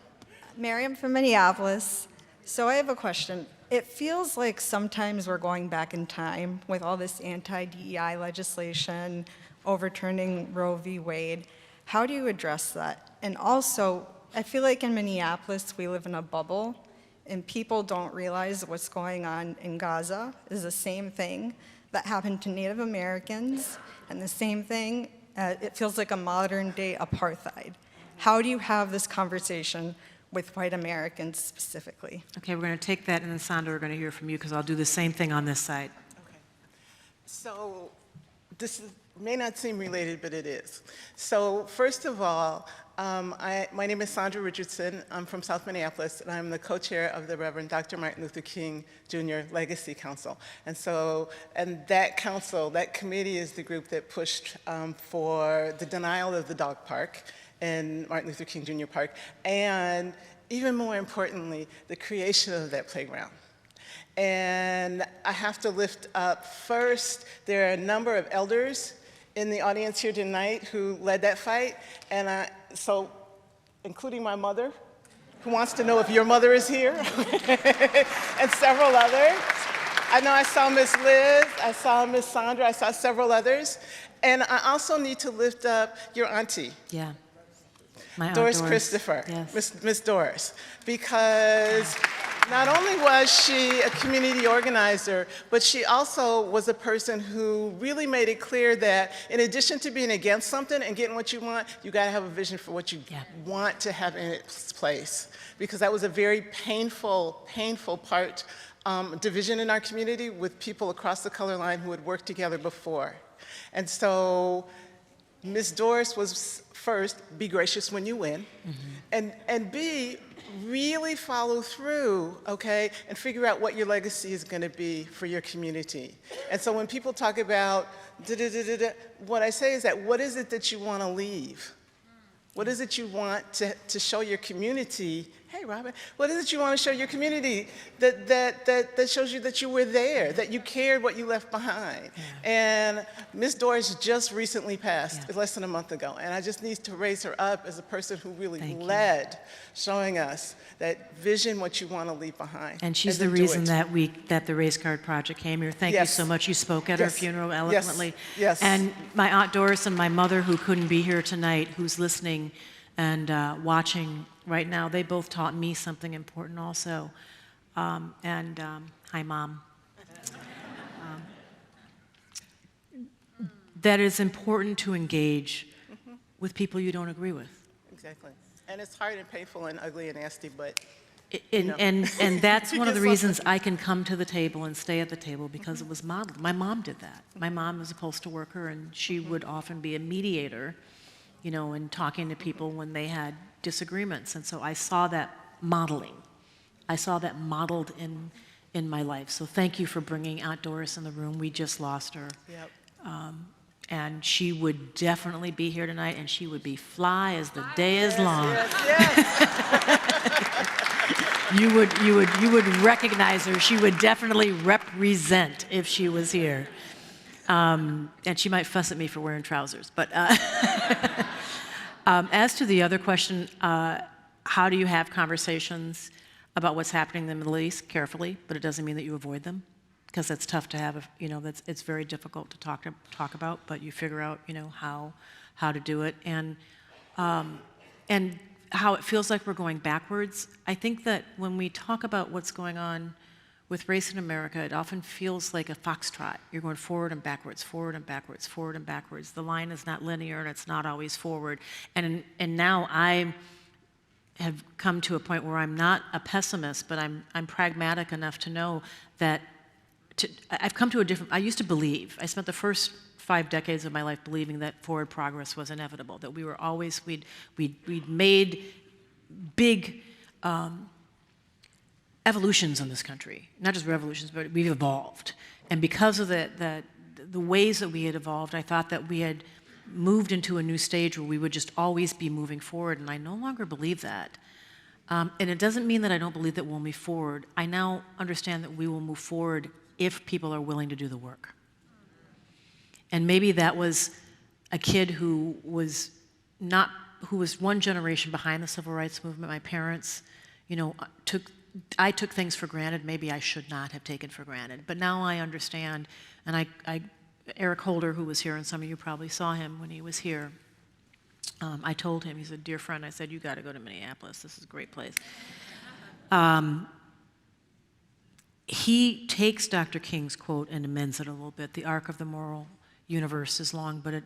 Mary, I'm from Minneapolis. So I have a question. It feels like sometimes we're going back in time with all this anti-DEI legislation, overturning Roe v. Wade. How do you address that? And also, I feel like in Minneapolis we live in a bubble, and people don't realize what's going on in Gaza is the same thing that happened to Native Americans, and the same thing, it feels like a modern day apartheid. How do you have this conversation with white Americans specifically? Okay, we're going to take that, and then Sandra, we're going to hear from you, because I'll do the same thing on this side. Okay. So this may not seem related, but it is. So first of all, my name is Sandra Richardson. I'm from South Minneapolis, and I'm the co-chair of the Reverend Dr. Martin Luther King Jr. Legacy Council. And that council, that committee is the group that pushed for the denial of the dog park in Martin Luther King Jr. Park, and even more importantly, the creation of that playground. And I have to lift up first, there are a number of elders in the audience here tonight who led that fight, and so including my mother, who wants to know if your mother is here, and several others. I know I saw Miss Liz, I saw Miss Sandra, I saw several others, and I also need to lift up your auntie. Yeah. My aunt Doris Christopher, yes. Miss Doris, because not only was she a community organizer, but she also was a person who really made it clear that in addition to being against something and getting what you want, you gotta have a vision for what you want to have in its place. Because that was a very painful part, division in our community with people across the color line who had worked together before. And so Ms. Doris was first, be gracious when you win, and B, really follow through, okay, and figure out what your legacy is going to be for your community. And so when people talk about what I say is that what is it that you want to leave? What is it you want to show your community hey, Robin, what is it you want to show your community that shows you that you were there, that you cared what you left behind? And Miss Doris just recently passed, less than a month ago, and I just need to raise her up as a person who really led, showing us that vision what you want to leave behind. And she's the reason that the Race Card Project came here. Thank you so much. You spoke at her funeral eloquently. Yes. And my Aunt Doris and my mother, who couldn't be here tonight, who's listening and watching right now, they both taught me something important also. Hi, Mom. That it's important to engage with people you don't agree with. Exactly. And it's hard and painful and ugly and nasty, but And that's one of the reasons I can come to the table and stay at the table, because it was modeled. My mom did that. My mom was a postal worker, and she would often be a mediator, you know, in talking to people when they had disagreements. And so I saw that modeling. I saw that modeled in my life. So thank you for bringing Aunt Doris in the room. We just lost her. Yep. And she would definitely be here tonight, and she would be fly as the day is long. You would recognize her. She would definitely represent if she was here. And she might fuss at me for wearing trousers. But as to the other question, how do you have conversations about what's happening in the Middle East? Carefully, but it doesn't mean that you avoid them, because it's tough to have. It's very difficult to talk about. But you figure out, how to do it, and how it feels like we're going backwards. I think that when we talk about what's going on with race in America, it often feels like a foxtrot. You're going forward and backwards, forward and backwards, forward and backwards. The line is not linear, and it's not always forward. And now I have come to a point where I'm not a pessimist, but I'm pragmatic enough to know that I've come to a different. I used to believe. I spent the first 5 decades of my life believing that forward progress was inevitable, that we were always, we'd made big evolutions in this country. Not just revolutions, but we've evolved. And because of the ways that we had evolved, I thought that we had moved into a new stage where we would just always be moving forward, and I no longer believe that. And it doesn't mean that I don't believe that we'll move forward. I now understand that we will move forward if people are willing to do the work. And maybe that was a kid who was one generation behind the civil rights movement. My parents, I took things for granted maybe I should not have taken for granted. But now I understand, and Eric Holder, who was here, and some of you probably saw him when he was here, I told him, he's a dear friend, I said, you got to go to Minneapolis. This is a great place. He takes Dr. King's quote and amends it a little bit. The arc of the moral universe is long, but it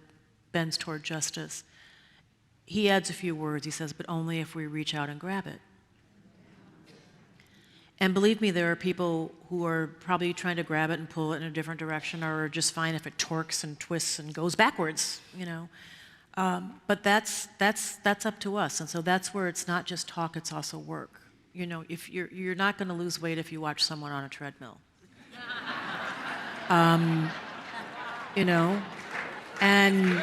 bends toward justice. He adds a few words. He says, but only if we reach out and grab it. And believe me, there are people who are probably trying to grab it and pull it in a different direction, or are just fine if it torques and twists and goes backwards, But that's up to us. And so that's where it's not just talk, it's also work. If you're not going to lose weight if you watch someone on a treadmill. And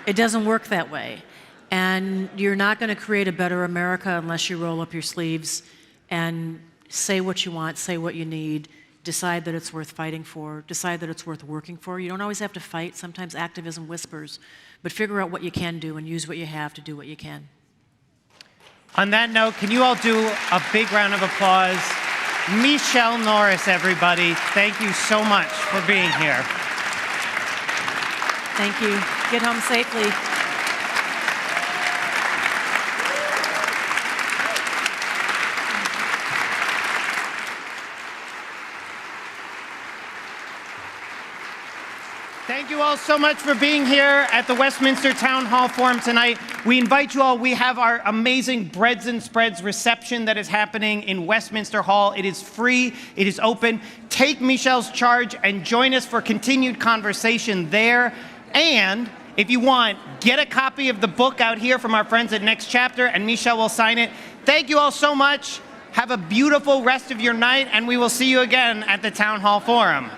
it doesn't work that way. And you're not going to create a better America unless you roll up your sleeves and say what you want, say what you need, decide that it's worth fighting for, decide that it's worth working for. You don't always have to fight. Sometimes activism whispers, but figure out what you can do and use what you have to do what you can. On that note, can you all do a big round of applause? Michele Norris, everybody. Thank you so much for being here. Thank you. Get home safely. Thank you all so much for being here at the Westminster Town Hall Forum tonight. We invite you all. We have our amazing Breads and Spreads reception that is happening in Westminster Hall. It is free. It is open. Take Michele's charge and join us for continued conversation there. And if you want, get a copy of the book out here from our friends at Next Chapter, and Michele will sign it. Thank you all so much. Have a beautiful rest of your night, and we will see you again at the Town Hall Forum.